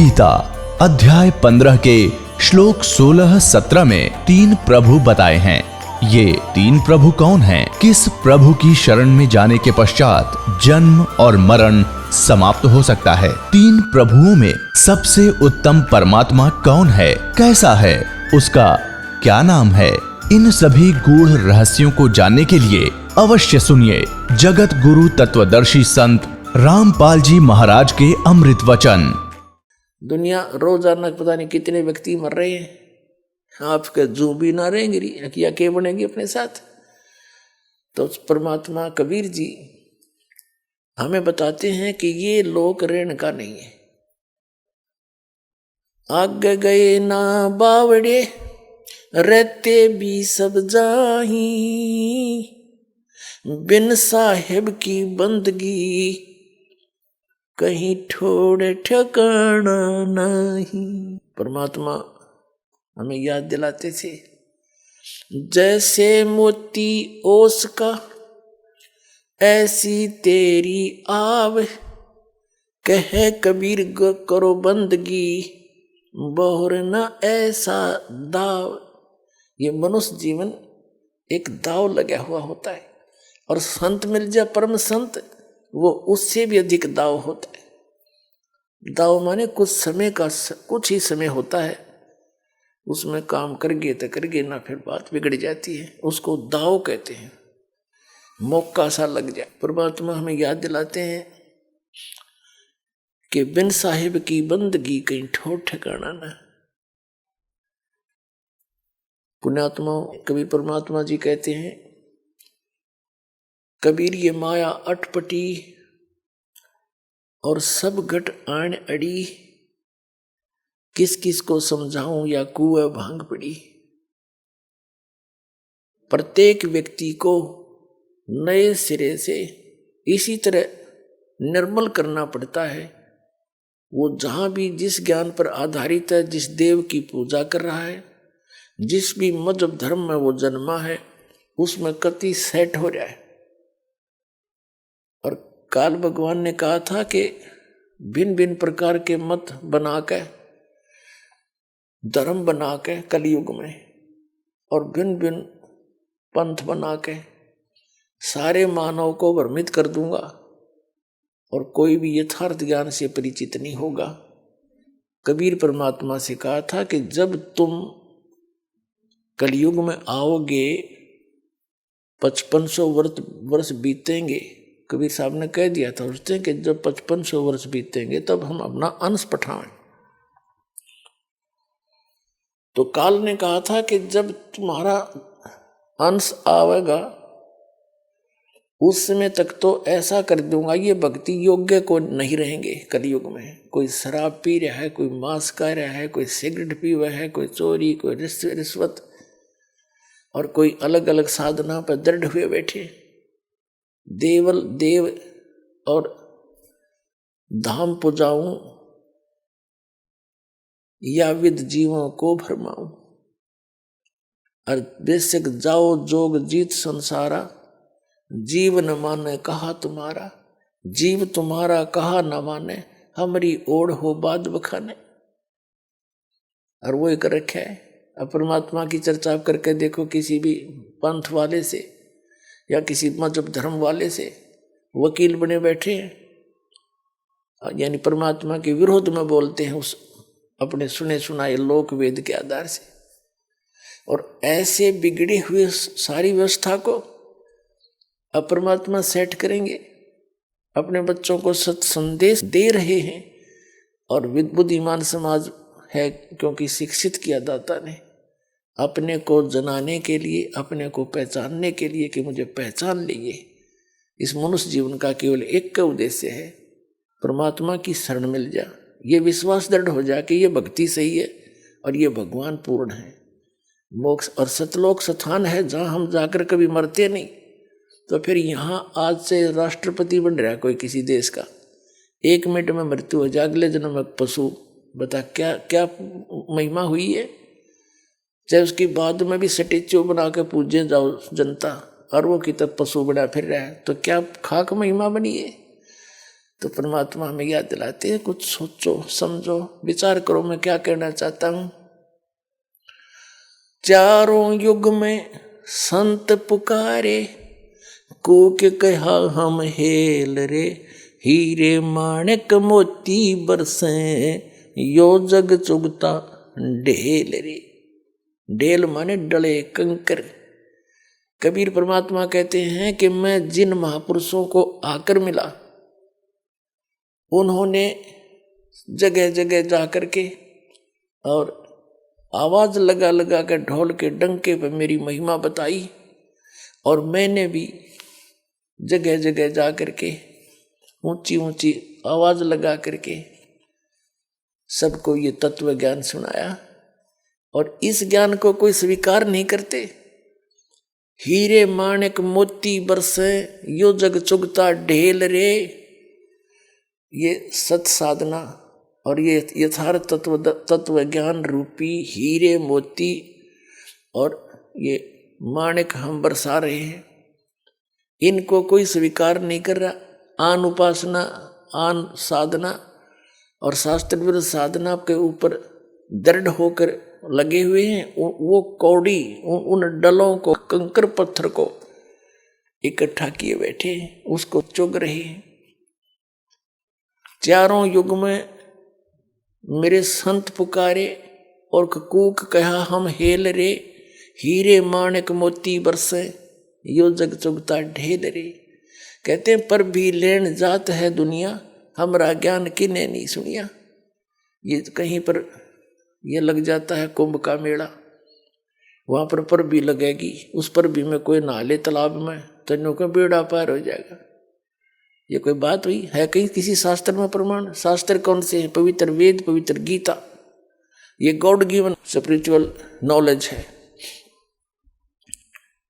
गीता अध्याय 15 के श्लोक 16-17 में 3 प्रभु बताए हैं। ये 3 प्रभु कौन हैं? किस प्रभु की शरण में जाने के पश्चात जन्म और मरण समाप्त हो सकता है? 3 प्रभुओं में सबसे उत्तम परमात्मा कौन है? कैसा है? उसका क्या नाम है? इन सभी गूढ़ रहस्यों को जानने के लिए अवश्य सुनिए जगत गुरु तत्वदर्शी संत रामपाल जी महाराज के अमृत वचन। दुनिया रोजाना पता नहीं कितने व्यक्ति मर रहे हैं, आपके जू भी ना रहेंगे या के बनेंगे अपने साथ। तो परमात्मा कबीर जी हमें बताते हैं कि ये लोक रहने का नहीं है। आगे गए ना बावड़े रहते भी सब जाही, बिन साहेब की बंदगी कहीं ठोड़ ठिकाना नहीं। परमात्मा हमें याद दिलाते थे, जैसे मोती ओस का ऐसी तेरी आव, कहे कबीर करो बंदगी बहुर न ऐसा दाव। ये मनुष्य जीवन एक दाव लगा हुआ होता है, और संत मिल जाए परम संत, वो उससे भी अधिक दाव होता है। दाव माने कुछ समय का कुछ ही समय होता है, उसमें काम करगे तो करगे ना, फिर बात बिगड़ जाती है, उसको दाव कहते हैं। मौका सा लग जाए। परमात्मा हमें याद दिलाते हैं कि बिन साहिब की बंदगी कहीं ठोर ठिकाना ना। पुण्यात्मा कबीर परमात्मा जी कहते हैं, कबीर ये माया अटपटी और सब घट आन अड़ी, किस किस को समझाऊं या कुएं भांग पड़ी। प्रत्येक व्यक्ति को नए सिरे से इसी तरह निर्मल करना पड़ता है। वो जहां भी जिस ज्ञान पर आधारित है, जिस देव की पूजा कर रहा है, जिस भी मजहब धर्म में वो जन्मा है, उसमें कति सेट हो जाए। और काल भगवान ने कहा था कि भिन्न भिन्न प्रकार के मत बना के, धर्म बना के कलयुग में, और भिन्न भिन्न पंथ बना के सारे मानव को भ्रमित कर दूंगा, और कोई भी यथार्थ ज्ञान से परिचित नहीं होगा। कबीर परमात्मा से कहा था कि जब तुम कलयुग में आओगे, 5500 वर्ष बीतेंगे। कबीर साहब ने कह दिया था उस दिन कि जब 5500 वर्ष बीतेंगे तब हम अपना अंश पठाएं। तो काल ने कहा था कि जब तुम्हारा अंश आवेगा उस समय तक तो ऐसा कर दूंगा, ये भक्ति योग्य को नहीं रहेंगे। कलयुग में कोई शराब पी रहा है, कोई मांस खा रहा है, कोई सिगरेट पी रहा है, कोई चोरी, कोई रिश्वत, और कोई अलग अलग साधना पर दृढ़ हुए बैठे। देव और धाम पुजाऊं या विद जीवों को भरमाऊं, और बेशक जाओ जोग जीत संसारा, जीव न माने कहा तुम्हारा। जीव तुम्हारा कहा न माने, हमारी ओढ़ हो बाद बखाने। और वो एक रखा है। अब परमात्मा की चर्चा करके देखो, किसी भी पंथ वाले से या किसी मजहब धर्म वाले से वकील बने बैठे हैं, यानी परमात्मा के विरोध में बोलते हैं उस अपने सुने सुनाए लोक वेद के आधार से। और ऐसे बिगड़े हुए सारी व्यवस्था को अब परमात्मा सेट करेंगे। अपने बच्चों को सत संदेश दे रहे हैं, और बुद्धिमान समाज है क्योंकि शिक्षित किया दाता ने, अपने को जनाने के लिए, अपने को पहचानने के लिए कि मुझे पहचान लीजिए। इस मनुष्य जीवन का केवल एक का उद्देश्य है, परमात्मा की शरण मिल जा। ये विश्वास दृढ़ हो जा कि ये भक्ति सही है और ये भगवान पूर्ण है। मोक्ष और सतलोक स्थान है जहाँ हम जाकर कभी मरते नहीं। तो फिर यहाँ आज से राष्ट्रपति बन रहा है कोई किसी देश का, 1 मिनट में मृत्यु हो जाए, अगले जन्म में पशु। बता क्या क्या महिमा हुई है। चाहे उसकी बाद में भी स्टेच्यू बना के पूजे जाओ जनता, और वो की तब पशु बना फिर रहा है, तो क्या खाक महिमा बनी है। तो परमात्मा हमें याद दिलाते हैं, कुछ सोचो समझो विचार करो मैं क्या कहना चाहता हूं। चारों युग में संत पुकारे, कूक कहा हम हेल रे, हीरे माणिक मोती बरसे, यो जग चुगता ढेल रे। ढेल माने डले कंकर। कबीर परमात्मा कहते हैं कि मैं जिन महापुरुषों को आकर मिला, उन्होंने जगह जगह जाकर के और आवाज लगा लगा कर ढोल के डंके पर मेरी महिमा बताई, और मैंने भी जगह जगह जा करके ऊंची ऊंची आवाज लगा करके सबको ये तत्व ज्ञान सुनाया। और इस ज्ञान को कोई स्वीकार नहीं करते। हीरे माणिक मोती बरसे, यो जग चुगता ढेल रे। ये सत साधना और ये यथार्थ तत्व ज्ञान रूपी हीरे मोती और ये माणिक हम बरसा रहे हैं, इनको कोई स्वीकार नहीं कर रहा। आन उपासना, आन साधना और शास्त्र विरुद्ध साधना के ऊपर दृढ़ होकर लगे हुए हैं। वो कौड़ी उन डलों को, कंकर पत्थर को इकट्ठा किए बैठे हैं, उसको चुग रहे हैं। चारों युग में मेरे संत पुकारे और कूक कहा हम हेल रे, हीरे माणिक मोती बरसे, यो जग चुगता ढेल रे। कहते हैं पर भी लेन जात है दुनिया, हमरा ज्ञान किने नहीं सुनिया। ये कहीं पर ये लग जाता है कुंभ का मेला, वहां पर भी लगेगी, उस पर भी में कोई नहा ले तालाब में, तन्नों का बेड़ा पार हो जाएगा। ये कोई बात हुई है कहीं किसी शास्त्र में प्रमाण? शास्त्र कौन से हैं? पवित्र वेद, पवित्र गीता, ये गॉड गिवन स्पिरिचुअल नॉलेज है।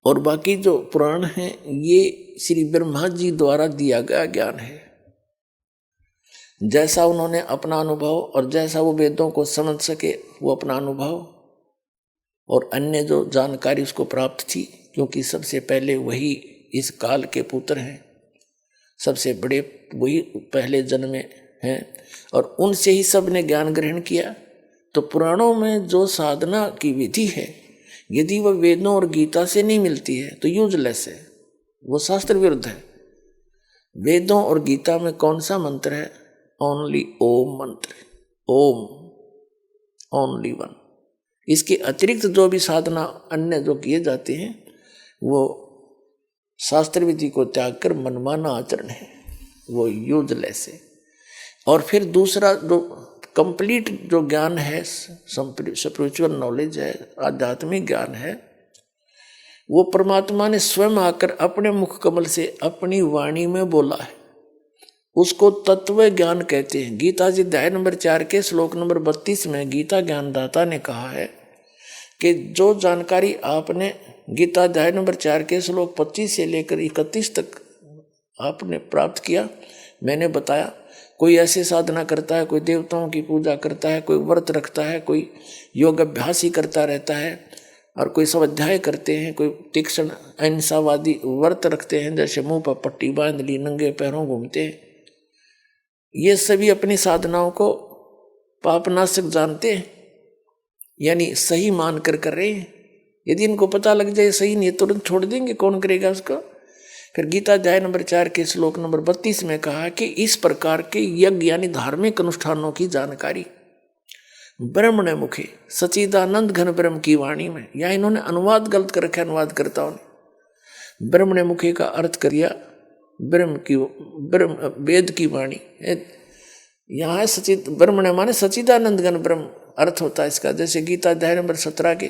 और बाकी जो पुराण हैं ये श्री ब्रह्मा जी द्वारा दिया गया ज्ञान है। जैसा उन्होंने अपना अनुभव और जैसा वो वेदों को समझ सके, वो अपना अनुभव और अन्य जो जानकारी उसको प्राप्त थी, क्योंकि सबसे पहले वही इस काल के पुत्र हैं, सबसे बड़े वही पहले जन्मे हैं, और उनसे ही सब ने ज्ञान ग्रहण किया। तो पुराणों में जो साधना की विधि है, यदि वह वेदों और गीता से नहीं मिलती है तो यूजलेस है, वो शास्त्र विरुद्ध है। वेदों और गीता में कौन सा मंत्र है? ओनली ओम मंत्र, ओम, ओनली वन। इसके अतिरिक्त जो भी साधना अन्य जो किए जाते हैं वो शास्त्र विधि को त्याग कर मनमाना आचरण है, वो यूजलेस है। और फिर दूसरा जो कंप्लीट जो ज्ञान है, स्पिरिचुअल नॉलेज है, आध्यात्मिक ज्ञान है, वो परमात्मा ने स्वयं आकर अपने मुख कमल से अपनी वाणी में बोला है, उसको तत्व ज्ञान कहते हैं। गीता जी अध्याय नंबर 4 के श्लोक नंबर 32 में गीता ज्ञानदाता ने कहा है कि जो जानकारी आपने गीता अध्याय नंबर 4 के श्लोक 25 से लेकर 31 तक आपने प्राप्त किया, मैंने बताया। कोई ऐसे साधना करता है, कोई देवताओं की पूजा करता है, कोई व्रत रखता है, कोई योग अभ्यास ही करता रहता है, और कोई स्वाध्याय करते हैं, कोई तीक्ष्ण अहिंसावादी व्रत रखते हैं, जैसे मुंह पर पट्टी बांध ली, नंगे पैरों घूमते हैं। ये सभी अपनी साधनाओं को पापनाशक जानते हैं, यानी सही मान कर रहे हैं। यदि इनको पता लग जाए सही नहीं, तुरंत छोड़ देंगे, कौन करेगा उसको? फिर गीता अध्याय नंबर 4 के श्लोक नंबर 32 में कहा कि इस प्रकार के यज्ञ यानी धार्मिक अनुष्ठानों की जानकारी ब्रह्मण मुखे सचिदानंद घन ब्रह्म की वाणी में, या इन्होंने अनुवाद गलत कर रखा, अनुवादकर्ताओं ने ब्रह्मण मुखे का अर्थ कर दिया ब्रह्म वेद की वाणी। यहाँ है सचिद, ब्रह्मण माने सचिदानंद घन ब्रह्म अर्थ होता है इसका। जैसे गीता अध्याय नंबर 17 के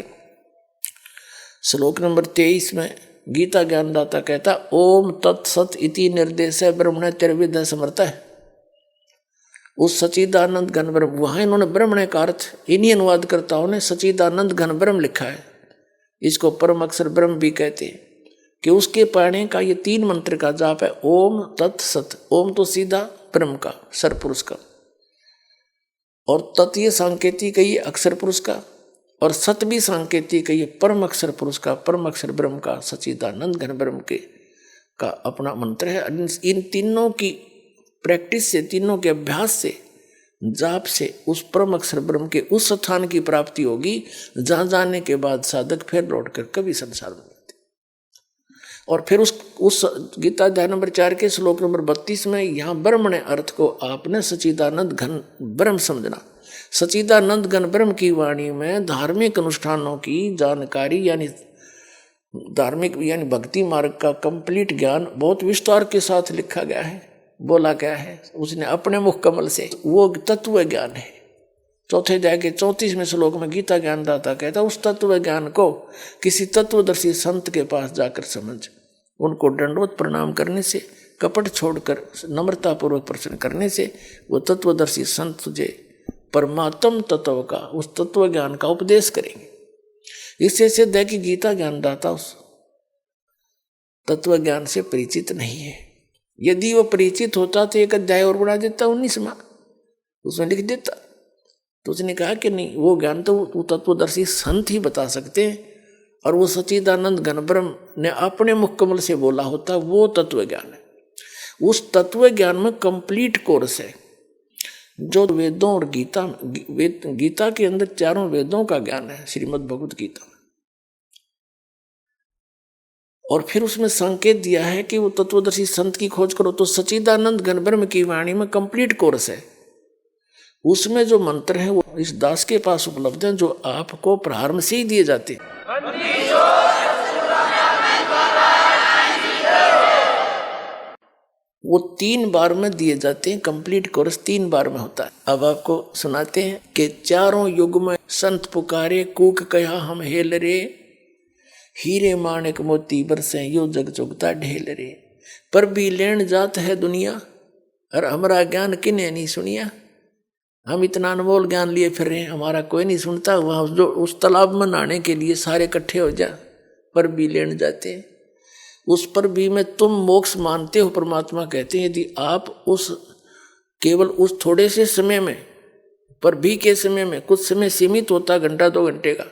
श्लोक नंबर 23 में गीता ज्ञानदाता कहता ओम तत्सत इति निर्देश ब्रह्मण त्रिविध समर्थ है। उस सचिदानंद घन ब्रह्म, वहां इन्होंने ब्रह्मण का अर्थ इन्हीं अनुवादकर्ताओं ने सचिदानंद घन ब्रह्म लिखा है। इसको परम अक्षर ब्रह्म भी कहते हैं कि उसके पढ़ने का ये 3 मंत्र का जाप है, ओम तत्सत। ओम तो सीधा ब्रह्म का, सरपुरुष का, और तत् ये सांकेतिक है, ये अक्षर पुरुष का, और सत भी सांकेतिक है, ये परम अक्षर पुरुष का, परम अक्षर ब्रह्म का, सचिदानंद घन ब्रह्म के का अपना मंत्र है। इन तीनों की प्रैक्टिस से, तीनों के अभ्यास से, जाप से उस परम अक्षर ब्रह्म के उस स्थान की प्राप्ति होगी जहां जाने के बाद साधक फिर लौटकर कभी संसार में जाते। और फिर उस गीता अध्याय नंबर 4 के श्लोक नंबर 32 में यहाँ ब्रह्मणे अर्थ को आपने सच्चिदानंद घन ब्रह्म समझना। सच्चिदानंद घन ब्रह्म की वाणी में धार्मिक अनुष्ठानों की जानकारी यानी धार्मिक यानी भक्ति मार्ग का कंप्लीट ज्ञान बहुत विस्तार के साथ लिखा गया है, बोला गया है उसने अपने मुख कमल से। वो तत्व ज्ञान है। चौथे अध्याय के 34वें श्लोक में गीता ज्ञानदाता कहता उस तत्व ज्ञान को किसी तत्वदर्शी संत के पास जाकर समझ, उनको दंडवत प्रणाम करने से, कपट छोड़कर नम्रता पूर्वक प्रश्न करने से वो तत्वदर्शी संत तुझे परमात्म तत्व का, उस तत्व ज्ञान का उपदेश करेंगे। इससे सिद्ध है कि गीता ज्ञानदाता उस तत्व ज्ञान से परिचित नहीं है। यदि वो परिचित होता तो एक अध्याय और बढ़ा देता 19वां, उसमें लिख देता। तो उसने कहा कि नहीं, वो ज्ञान तो तत्वदर्शी संत ही बता सकते हैं, और वो सच्चिदानंद घन ब्रह्म ने अपने मुख कमल से बोला होता, वो तत्व ज्ञान है। उस तत्व ज्ञान में कंप्लीट कोर्स है जो वेदों और गीता के अंदर 4 वेदों का ज्ञान है, श्रीमद् भगवत गीता में। और फिर उसमें संकेत दिया है कि वो तत्वदर्शी संत की खोज करो तो सच्चिदानंद घन ब्रह्म की वाणी में कंप्लीट कोर्स है। उसमें जो मंत्र हैं वो इस दास के पास उपलब्ध हैं, जो आपको प्रारंभ से ही दिए जाते हैं। वो 3 बार में दिए जाते हैं, कंप्लीट कोर्स 3 बार में होता है। अब आपको सुनाते हैं कि 4 युग में संत पुकारे, कूक कहा हम हेल रे, हीरे माणिक मोती बरसे यो जग चुगता ढेल रे। पर भी लेन जात है दुनिया, और हमारा ज्ञान किने नहीं सुनिया। हम इतना अनमोल ज्ञान लिए फिर रहे हैं, हमारा कोई नहीं सुनता। वहाँ जो उस तालाब में नहाने के लिए सारे इकट्ठे हो जा, पर भी लेन जाते हैं। उस पर भी में तुम मोक्ष मानते हो, परमात्मा कहते हैं। यदि आप उस केवल उस थोड़े से समय में, पर भी के समय में, कुछ समय सीमित होता, घंटा 2 घंटे का,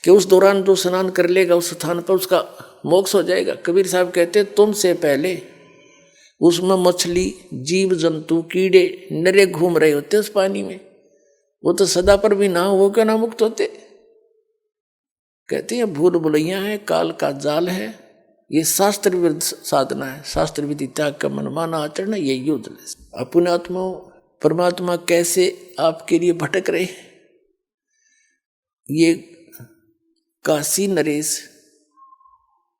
कि उस दौरान जो स्नान कर लेगा उस स्थान पर उसका मोक्ष हो जाएगा। कबीर साहब कहते हैं तुमसे पहले उसमें मछली, जीव जंतु, कीड़े नरे घूम रहे होते उस पानी में, वो तो सदा पर भी ना हो, वो क्यों ना मुक्त होते। कहते हैं भूल भुलैया है, काल का जाल है, ये शास्त्र विरुद्ध साधना है। शास्त्र विधि त्याग का मनमाना आचरण है, ये युद्ध। अपने आत्मा परमात्मा कैसे आपके लिए भटक रहे। ये काशी नरेश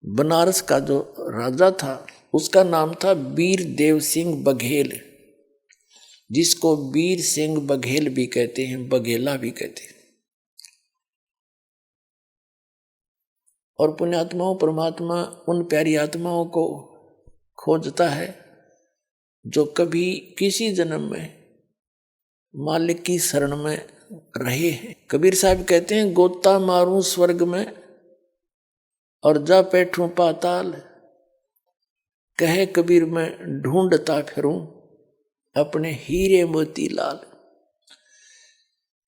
बनारस का जो राजा था उसका नाम था वीर देव सिंह बघेल, जिसको वीर सिंह बघेल भी कहते हैं, बघेला भी कहते हैं। और पुण्यात्माओं, परमात्मा उन प्यारी आत्माओं को खोजता है जो कभी किसी जन्म में मालिक की शरण में रहे हैं। कबीर साहब कहते हैं गोता मारूं स्वर्ग में और जा बैठूं पाताल, कहे कबीर मैं ढूंढता फिरूं अपने हीरे मोती लाल।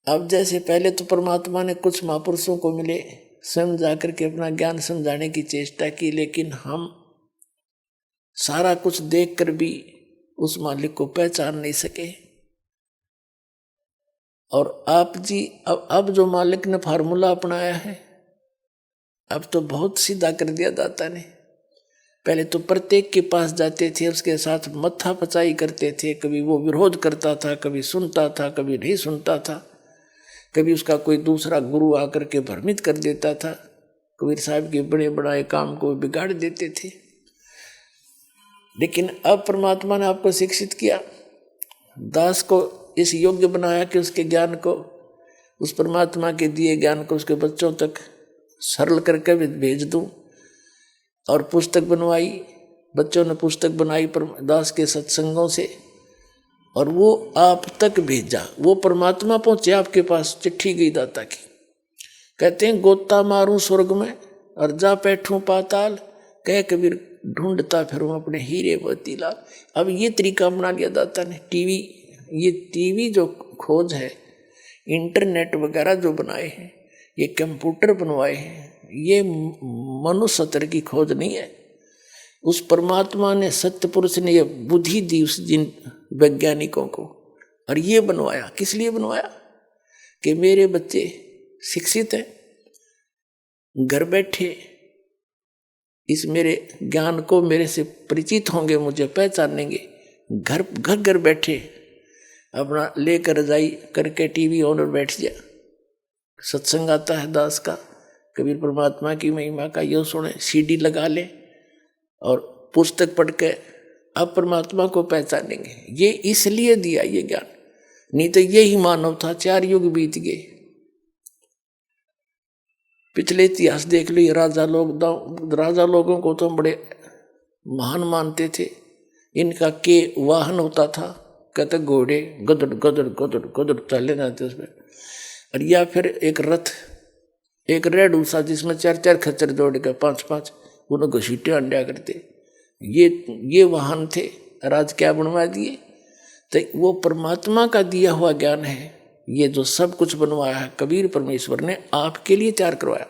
अब जैसे पहले तो परमात्मा ने कुछ महापुरुषों को मिले, स्वयं जाकर के अपना ज्ञान समझाने की चेष्टा की, लेकिन हम सारा कुछ देखकर भी उस मालिक को पहचान नहीं सके। और आप जी अब जो मालिक ने फार्मूला अपनाया है, अब तो बहुत सीधा कर दिया दाता ने। पहले तो प्रत्येक के पास जाते थे, उसके साथ मत्था पचाई करते थे, कभी वो विरोध करता था, कभी सुनता था, कभी नहीं सुनता था, कभी उसका कोई दूसरा गुरु आकर के भ्रमित कर देता था। कबीर साहब के बड़े बड़े काम को बिगाड़ देते थे। लेकिन अब परमात्मा ने आपको शिक्षित किया, दास को इस योग्य बनाया कि उसके ज्ञान को, उस परमात्मा के दिए ज्ञान को उसके बच्चों तक सरल करके भेज दूं। और पुस्तक बनवाई, बच्चों ने पुस्तक बनाई दास के सत्संगों से, और वो आप तक भेजा। वो परमात्मा पहुंचे आपके पास, चिट्ठी गई दाता की। कहते हैं गोता मारूं स्वर्ग में और जा बैठूं पाताल, कह कबीर ढूंढता फिरूं अपने हीरे मोती लाल। अब ये तरीका अपना लिया दाता ने। टीवी जो खोज है, इंटरनेट वगैरह जो बनाए हैं, ये कंप्यूटर बनवाए हैं, ये मनुष्य स्तर की खोज नहीं है। उस परमात्मा ने, सत्य पुरुष ने ये बुद्धि दी उस जिन वैज्ञानिकों को, और ये बनवाया। किस लिए बनवाया? कि मेरे बच्चे शिक्षित हैं, घर बैठे इस मेरे ज्ञान को मेरे से परिचित होंगे, मुझे पहचानेंगे, घर बैठे अपना लेकर रजाई करके टीवी ऑन और बैठ जा। सत्संग आता है दास का, कबीर परमात्मा की महिमा का यो सुने, सीडी लगा ले और पुस्तक पढ़ के अब परमात्मा को पहचानेंगे। ये इसलिए दिया ये ज्ञान, नहीं तो यही मानव था। 4 युग बीत गए। पिछले इतिहास देख लो, ये राजा लोगों को तो हम बड़े महान मानते थे। इनका के वाहन होता था, कहते घोड़े गदड़ गदड़ गदड़ गदड़ चले जाते उसमें, और या फिर एक रथ, एक रेड उषा जिसमें 4 खच्चर दौड़ के 5 उन्हें घसीटे अंडा करते। ये वाहन थे। राज क्या बनवा दिए? तो वो परमात्मा का दिया हुआ ज्ञान है। ये जो सब कुछ बनवाया है कबीर परमेश्वर ने आपके लिए तैयार करवाया।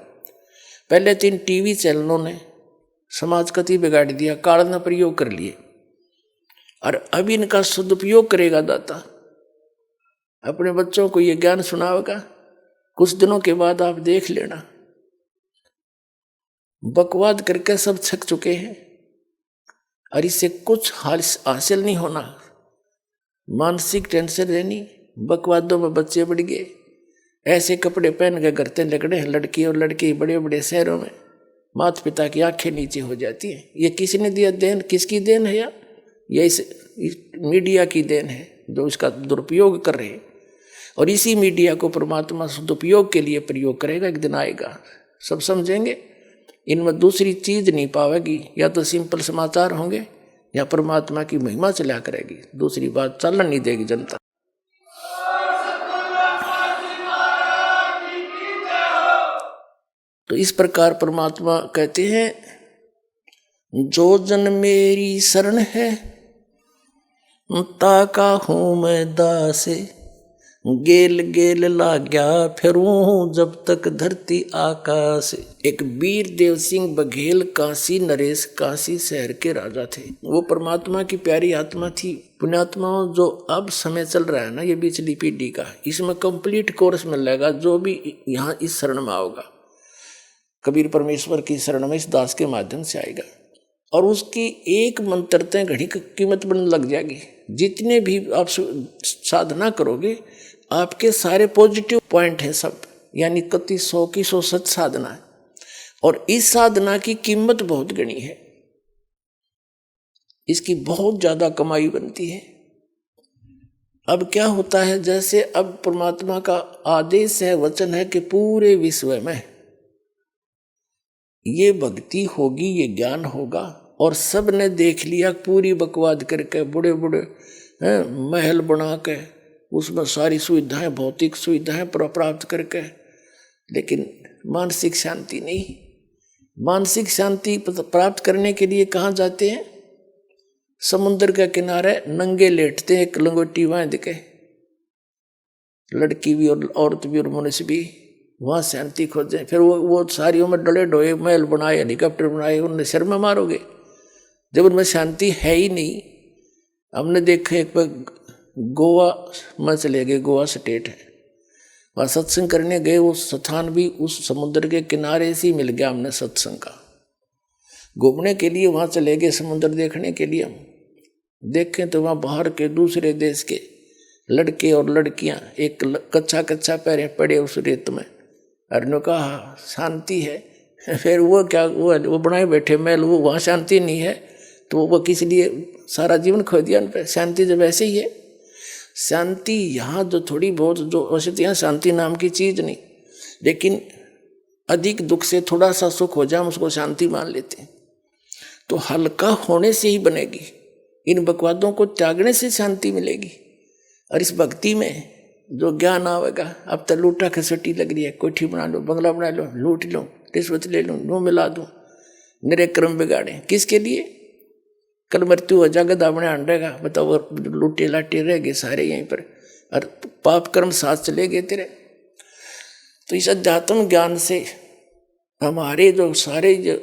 पहले 3 टीवी चैनलों ने समाज कति बिगाड़ दिया, काल न प्रयोग कर लिए, और अब इनका सदुपयोग करेगा दाता, अपने बच्चों को ये ज्ञान सुनाएगा। कुछ दिनों के बाद आप देख लेना, बकवाद करके सब थक चुके हैं और इससे कुछ हासिल नहीं होना। मानसिक टेंशन रहनी, बकवादों में बच्चे बढ़ गए, ऐसे कपड़े पहन के करते लकड़े हैं लड़की और लड़के बड़े बड़े शहरों में, माता पिता की आंखें नीचे हो जाती हैं। ये किसने दिया देन? किसकी देन है यार? ये इस मीडिया की देन है जो इसका दुरुपयोग कर रहे हैं, और इसी मीडिया को परमात्मा सदुपयोग के लिए प्रयोग करेगा। एक दिन आएगा, सब समझेंगे। इनमें दूसरी चीज नहीं पावेगी, या तो सिंपल समाचार होंगे या परमात्मा की महिमा चला करेगी, दूसरी बात चलन नहीं देगी जनता। तो इस प्रकार परमात्मा कहते हैं, जो जन मेरी शरण है ताका हूं मैं दासे, गेल गेल लाग्या फिरूं जब तक धरती आकाश। एक वीर देव सिंह बघेल काशी नरेश काशी शहर के राजा थे। वो परमात्मा की प्यारी आत्मा थी। पुण्यात्माओं, जो अब समय चल रहा है ना, ये पिछली पीढ़ी का, इसमें कंप्लीट कोर्स मिलेगा जो भी यहाँ इस शरण में आओगा, कबीर परमेश्वर की शरण में इस दास के माध्यम से आएगा, और उसकी एक मंत्रते घड़ी की कीमत बनने लग जाएगी। जितने भी आप साधना करोगे, आपके सारे पॉजिटिव पॉइंट हैं सब, यानी कति 100 की 100 सच साधना है, और इस साधना की कीमत बहुत गणी है। इसकी बहुत ज्यादा कमाई बनती है। अब क्या होता है, जैसे अब परमात्मा का आदेश है, वचन है कि पूरे विश्व में ये भक्ति होगी, ये ज्ञान होगा, और सब ने देख लिया, पूरी बकवाद करके बड़े बड़े महल बना के उसमें सारी सुविधाएं, भौतिक सुविधाएं प्राप्त करके, लेकिन मानसिक शांति नहीं। मानसिक शांति प्राप्त करने के लिए कहाँ जाते हैं? समुद्र के किनारे नंगे लेटते हैं, एक लंगोटी बांध के, लड़की भी और औरत भी और मनुष्य भी, वहाँ शांति खोजें। फिर वो सारी उम्र डले डोए महल बनाए, हेलीकॉप्टर बनाए, उनने सिर में मारोगे जब उनमें शांति है ही नहीं। हमने देखा एक बार गोवा में चले गए, गोवा स्टेट है, वहाँ सत्संग करने गए। वो स्थान भी उस समुद्र के किनारे से ही मिल गया हमने सत्संग का। घूमने के लिए वहाँ चले गए, समुद्र देखने के लिए। हम देखें तो वहाँ बाहर के दूसरे देश के लड़के और लड़कियाँ एक कच्चा कच्चा पैरे पड़े उस रेत में, और ने कहा शांति है। फिर वो क्या, वो बनाए बैठे महल, वो वहाँ शांति नहीं है, तो वो किस लिए सारा जीवन खो दिया उन पर? शांति जब ऐसे ही है। शांति यहाँ जो थोड़ी बहुत, जो वैसे तो यहाँ शांति नाम की चीज नहीं, लेकिन अधिक दुख से थोड़ा सा सुख हो जाए हम उसको शांति मान लेते हैं। तो हल्का होने से ही बनेगी, इन बकवादों को त्यागने से शांति मिलेगी। और इस भक्ति में जो ज्ञान आवेगा, अब तो लूटा खसटी लग रही है, कोठी बना लो, बंगला बना लो, लूट लो, रिश्वत ले लो, नो मिला दूं, मेरे कर्म बिगाड़े। किसके लिए? कल मृत्यु हो जाएगा, दामने अंडेगा, बताओ, लूटे लाटे रह गए सारे यहीं पर, और पाप कर्म साथ चले गए तेरे। तो इस अध्यात्म ज्ञान से हमारे जो सारे जो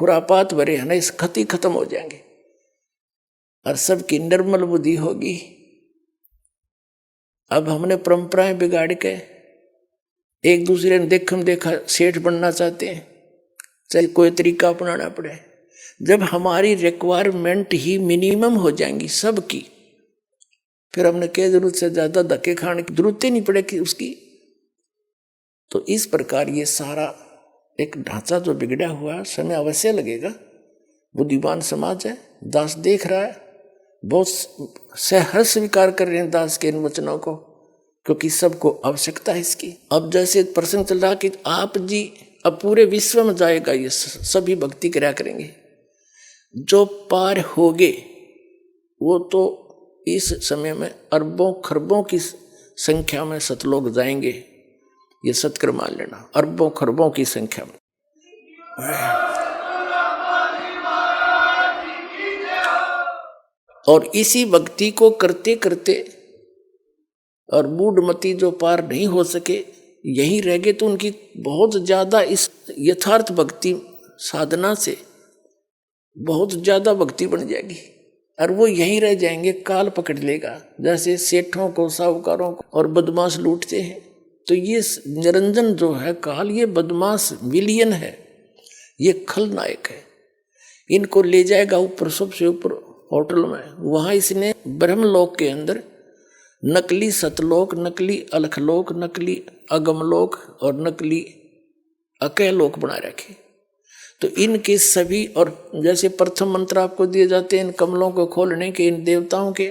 खुरापात भरे है ना, इस खती खत्म हो जाएंगे और सबकी निर्मल बुद्धि होगी। अब हमने परंपराएं बिगाड़ के एक दूसरे ने देखम देखा सेठ बनना चाहते हैं, चाहे कोई तरीका अपनाना पड़े। जब हमारी रिक्वायरमेंट ही मिनिमम हो जाएंगी सबकी, फिर हमने क्या जरूरत से ज्यादा धक्के खाने की जरूरत ही नहीं पड़ेगी उसकी। तो इस प्रकार ये सारा एक ढांचा जो बिगड़ा हुआ, समय अवश्य लगेगा। बुद्धिमान समाज है, दास देख रहा है, बहुत सहर्ष स्वीकार कर रहे हैं दास के इन वचनों को, क्योंकि सबको आवश्यकता है इसकी। अब जैसे प्रश्न चल रहा कि आप जी अब पूरे विश्व में जाएगा, ये सभी भक्ति करा करेंगे। जो पार होगे वो तो इस समय में अरबों खरबों की संख्या में सतलोक जाएंगे, ये सत्कर मान लेना, अरबों खरबों की संख्या में। और इसी भक्ति को करते करते और मूढ़मती जो पार नहीं हो सके यहीं रह गए, तो उनकी बहुत ज्यादा इस यथार्थ भक्ति साधना से बहुत ज्यादा भक्ति बन जाएगी और वो यहीं रह जाएंगे, काल पकड़ लेगा। जैसे सेठों को, साहूकारों को और बदमाश लूटते हैं, तो ये निरंजन जो है काल, ये बदमाश विलियन है, ये खलनायक है। इनको ले जाएगा ऊपर, सबसे ऊपर होटल में, वहां इसने ब्रह्मलोक के अंदर नकली सतलोक, नकली अलखलोक, नकली अगमलोक और नकली अकयलोक बना रखे। तो इनके सभी, और जैसे प्रथम मंत्र आपको दिए जाते हैं इन कमलों को खोलने के, इन देवताओं के,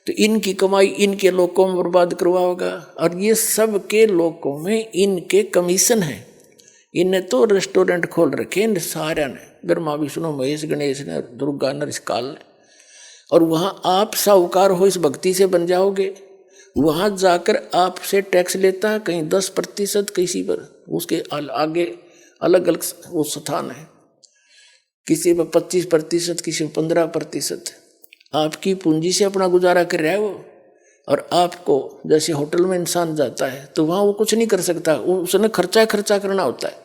तो इनकी कमाई इनके लोकों में बर्बाद करवाओगा और ये सब के लोकों में इनके कमीशन है। इन्हें तो रेस्टोरेंट खोल रखे इन सारे ने, ब्रह्मा विष्णु महेश गणेश ने, दुर्गा नरसिकाल ने, और वहां आप साहूकार हो, इस भक्ति से बन जाओगे। वहां जाकर आपसे टैक्स लेता है, कहीं 10%, किसी पर उसके आगे अलग अलग वो स्थान है, किसी पर 25%, किसी में 15%। आपकी पूंजी से अपना गुजारा कर रहा है वो। और आपको जैसे होटल में इंसान जाता है तो वहां वो कुछ नहीं कर सकता, उसने खर्चा करना होता है।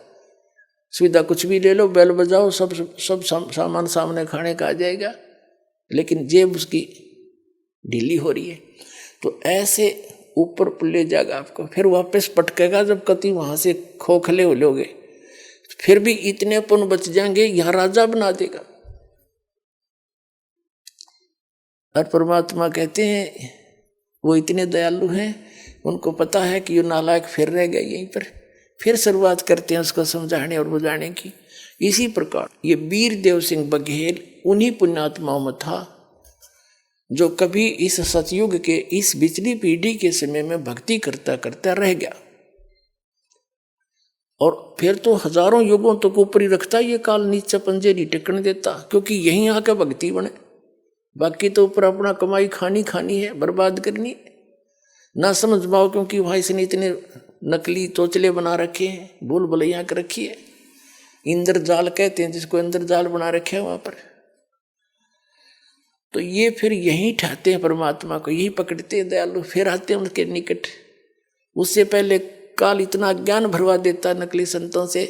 सुविधा कुछ भी ले लो, बेल बजाओ, सब सामान सामने खाने का आ जाएगा, लेकिन जेब उसकी ढीली हो रही है। तो ऐसे ऊपर ले जाएगा आपको, फिर वापस पटकेगा जब कति वहां से खोखले हो लोगे, फिर भी इतने पुण्य बच जाएंगे, यहां राजा बना देगा। और परमात्मा कहते हैं वो इतने दयालु हैं, उनको पता है कि ये नालायक फिर रह गया यहीं पर, फिर शुरुआत करते हैं उसको समझाने और बुझाने की। इसी प्रकार ये वीर देव सिंह बघेल उन्हीं पुण्यात्माओं में था जो कभी इस सतयुग के, इस बिचली पीढ़ी के समय में भक्ति करता करता रह गया, और फिर तो हजारों युगों तक ऊपरी रखता ये काल, नीचे पंजे नहीं टिकने देता, क्योंकि यहीं आकर भक्ति बने। बाकी तो ऊपर अपना कमाई खानी है, बर्बाद करनी ना समझ पाओ, क्योंकि वहां इसने इतने नकली तोचले बना रखे हैं, भूल भुलैया कर रखी है। इंद्रजाल कहते हैं जिसको, इंद्रजाल बना रखे हैं वहां पर। तो ये फिर यहीं ठाते हैं परमात्मा को, यही पकड़ते हैं दयालु, फिर आते हैं उनके निकट। उससे पहले काल इतना ज्ञान भरवा देता नकली संतों से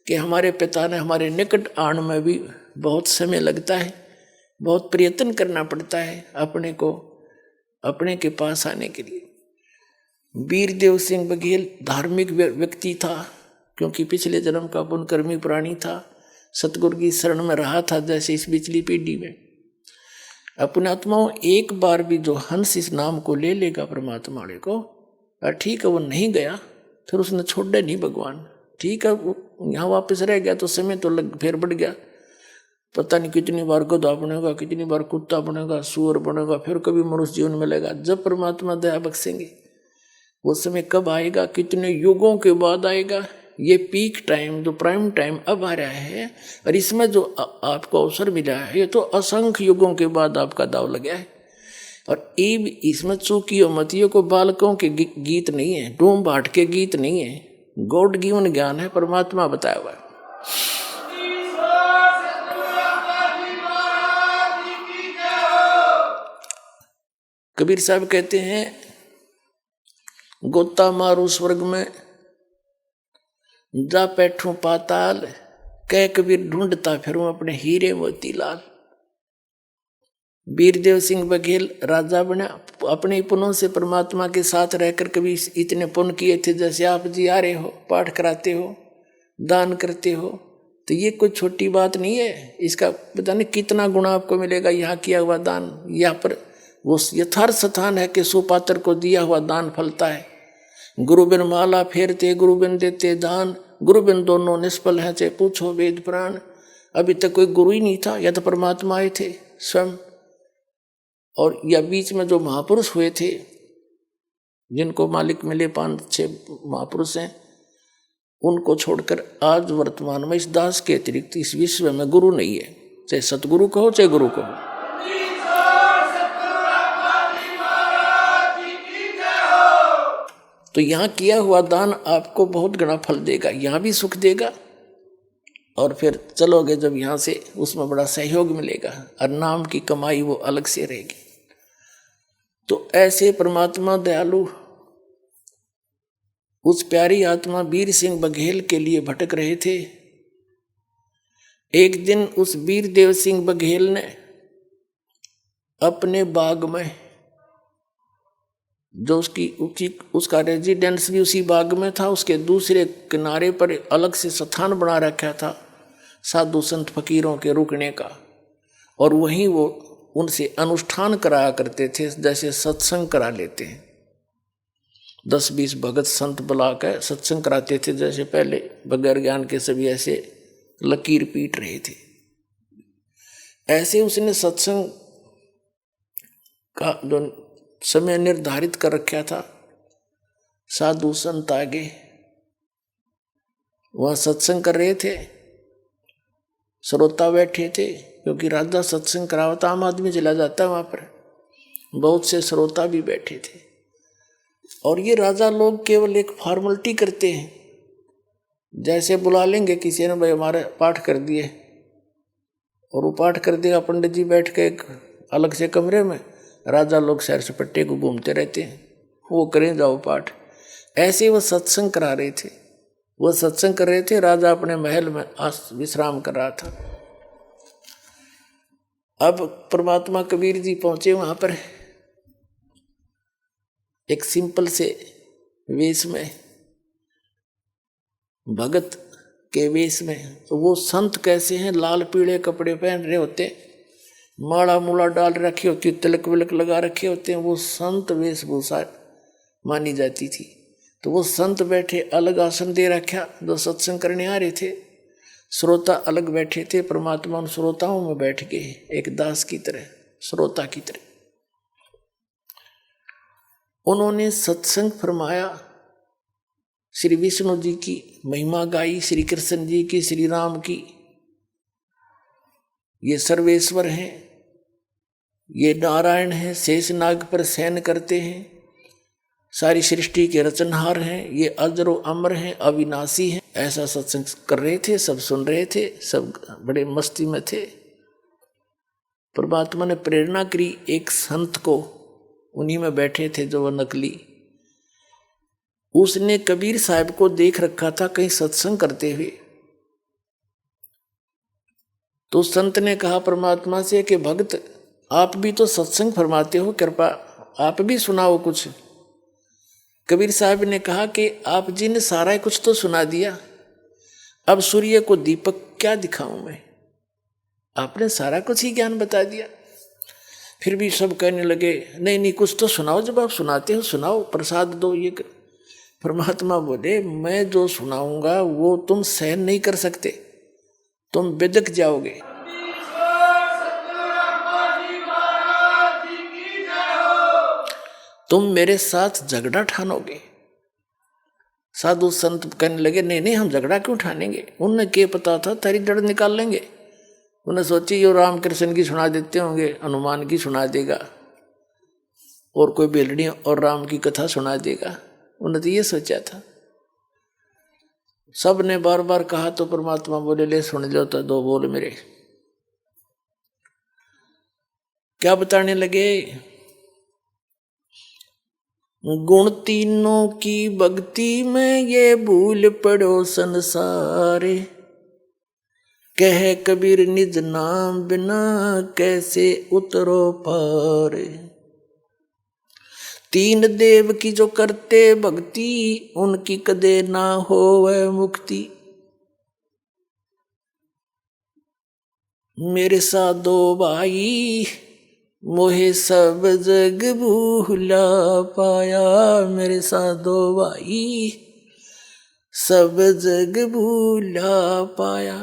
कि हमारे पिता ने हमारे निकट आने में भी बहुत समय लगता है, बहुत प्रयत्न करना पड़ता है अपने के पास आने के लिए। वीर देव सिंह बघेल धार्मिक व्यक्ति था, क्योंकि पिछले जन्म का पुण्यकर्मी प्राणी था, सतगुरु की शरण में रहा था। जैसे इस पिछली पीढ़ी में अपने आत्माओं, एक बार भी जो हंस इस नाम को ले लेगा परमात्मा वाले को, ठीक है वो नहीं गया, फिर उसने छोड़े नहीं भगवान, ठीक है वो यहाँ वापस रह गया तो समय तो फिर बढ़ गया, पता नहीं कितनी बार गधा बनेगा, कितनी बार कुत्ता बनेगा, सुअर बनेगा, फिर कभी मनुष्य जीवन मिलेगा। जब परमात्मा दया बख्शेंगे वो समय कब आएगा, कितने युगों के बाद आएगा। ये पीक टाइम, जो प्राइम टाइम अब आ रहा है, और इसमें जो आपको अवसर मिला है, ये तो असंख्य युगों के बाद आपका दाव लगा है। और इसमें चूकियों मतियों को बालकों के गीत नहीं है, डूम बाट के गीत नहीं है, गॉड गिवन ज्ञान है, परमात्मा बताया हुआ है। कबीर साहब कहते हैं, गोता मारू स्वर्ग में, जा बैठूं पाताल, कह कबीर ढूंढता फिरूं अपने हीरे मोतीलाल। वीरदेव सिंह बघेल राजा बना, अपने पुण्यों से परमात्मा के साथ रहकर कभी इतने पुण्य किए थे, जैसे आप जी आ रहे हो, पाठ कराते हो, दान करते हो, तो ये कोई छोटी बात नहीं है। इसका पता नहीं कितना गुना आपको मिलेगा यहाँ किया हुआ दान। यहाँ पर वो यथार्थ स्थान है कि सुपात्र को दिया हुआ दान फलता है। गुरु बिन माला फेरते, गुरु बिन देते दान, गुरु बिन दोनों निष्फल है, चाहे पूछो वेद पुराण। अभी तक कोई गुरु ही नहीं था, या तो परमात्मा आए थे स्वयं, और या बीच में जो महापुरुष हुए थे जिनको मालिक मिले 5-6 महापुरुष हैं, उनको छोड़कर आज वर्तमान में इस दास के अतिरिक्त इस विश्व में गुरु नहीं है, चाहे सतगुरु कहो चाहे गुरु कहो। तो यहाँ किया हुआ दान आपको बहुत गणा फल देगा, यहाँ भी सुख देगा, और फिर चलोगे जब यहाँ से उसमें बड़ा सहयोग मिलेगा, और नाम की कमाई वो अलग से रहेगी। तो ऐसे परमात्मा दयालु उस प्यारी आत्मा वीर सिंह बघेल के लिए भटक रहे थे। एक दिन उस वीरदेव सिंह बघेल ने अपने बाग में, जो उसका रेजिडेंस भी उसी बाग में था, उसके दूसरे किनारे पर अलग से स्थान बना रखा था साधु संत फकीरों के रुकने का, और वहीं वो उनसे अनुष्ठान कराया करते थे, जैसे सत्संग करा लेते हैं। 10-20 भगत संत बुला कर सत्संग कराते थे, जैसे पहले बगैर ज्ञान के सभी ऐसे लकीर पीट रहे थे। ऐसे उसने सत्संग का जो समय निर्धारित कर रखा था, साधु संत आगे वह सत्संग कर रहे थे, श्रोता बैठे थे, क्योंकि राजा सत्संग करावता आम आदमी चला जाता है वहां पर, बहुत से श्रोता भी बैठे थे। और ये राजा लोग केवल एक फॉर्मेलिटी करते हैं, जैसे बुला लेंगे किसी ने, भाई हमारे पाठ कर दिए, और वो पाठ कर देगा, पंडित जी बैठ के एक अलग से कमरे में, राजा लोग सैर सपट्टे को घूमते रहते हैं, वो करें जाओ पाठ। ऐसे वो सत्संग करा रहे थे, वो सत्संग कर रहे थे, राजा अपने महल में विश्राम कर रहा था। अब परमात्मा कबीर जी पहुंचे वहां पर, एक सिंपल से वेश में, भगत के वेश में। तो वो संत कैसे हैं, लाल पीले कपड़े पहन रहे होते, माला मूला डाल रखी होती, तिलक विलक लगा रखे होते हैं, वो संत वेशभूषा मानी जाती थी। तो वो संत बैठे, अलग आसन दे रखा, जो सत्संग करने आ रहे थे, श्रोता अलग बैठे थे। परमात्मा उन श्रोताओं में बैठ गए, एक दास की तरह, श्रोता की तरह। उन्होंने सत्संग फरमाया, श्री विष्णु जी की महिमा गाई, श्री कृष्ण जी की, श्री राम की। ये सर्वेश्वर हैं, ये नारायण हैं, शेष नाग पर शयन करते हैं, सारी सृष्टि के रचनहार हैं, ये अजर व अमर हैं, अविनाशी हैं। ऐसा सत्संग कर रहे थे, सब सुन रहे थे, सब बड़े मस्ती में थे। परमात्मा ने प्रेरणा करी एक संत को, उन्हीं में बैठे थे जो वह नकली, उसने कबीर साहब को देख रखा था कहीं सत्संग करते हुए। तो संत ने कहा परमात्मा से कि भक्त आप भी तो सत्संग फरमाते हो, कृपा आप भी सुनाओ कुछ। कबीर साहब ने कहा कि आप जी ने सारा कुछ तो सुना दिया, अब सूर्य को दीपक क्या दिखाऊं मैं, आपने सारा कुछ ही ज्ञान बता दिया। फिर भी सब कहने लगे नहीं नहीं कुछ तो सुनाओ, जब आप सुनाते हो सुनाओ, प्रसाद दो ये कर। परमात्मा बोले मैं जो सुनाऊंगा वो तुम सहन नहीं कर सकते, तुम बिदक जाओगे। तुम मेरे साथ झगड़ा ठानोगे। साधु संत कहने लगे नहीं नहीं हम झगड़ा क्यों ठानेंगे, उन्हें क्या पता था तेरी जड़ निकाल लेंगे। उन्हें सोची यो राम कृष्ण की सुना देते होंगे, हनुमान की सुना देगा, और कोई बेलड़ी और राम की कथा सुना देगा, उन्हें तो ये सोचा था। सब ने बार बार कहा तो परमात्मा बोले ले सुन लो तो दो बोल मेरे। क्या बताने लगे, गुण तीनों की भक्ति में ये भूल पड़ो संसारे, कह कबीर निज नाम बिना कैसे उतरो पार। तीन देव की जो करते भक्ति उनकी कदे ना होवे मुक्ति। मेरे साधो भाई मोहे सब जग भूला पाया। मेरे साधो भाई सब जग भूला पाया।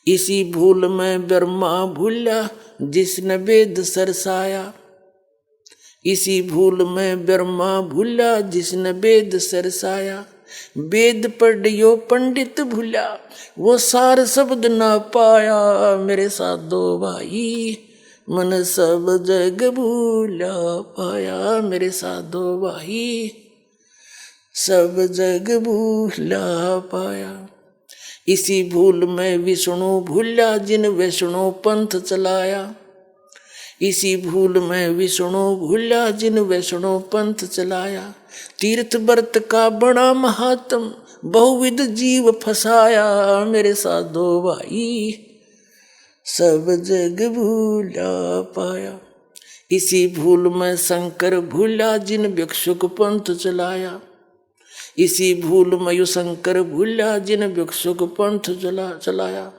इसी भूल में ब्रह्मा भूला जिसने वेद सरसाया। इसी भूल में ब्रह्मा भूला जिसने वेद सरसाया। वेद पढ़ियो पंडित भूला वो सार शब्द ना पाया। मेरे साधो भाई मन सब जग भूला पाया। मेरे साधो भाई सब जग भूला पाया। इसी भूल में विष्णु भूला जिन वैष्णो पंथ चलाया। इसी भूल में विष्णु भूला जिन वैष्णो पंथ चलाया। तीर्थ व्रत का बड़ा महात्म बहुविध जीव फसाया। मेरे साधो भाई सब जग भूला पाया। इसी भूल में शंकर भूला जिन भिक्षुक पंथ चलाया। इसी भूल में यु शंकर भूला जिन भिक्षुक पंथ चलाया।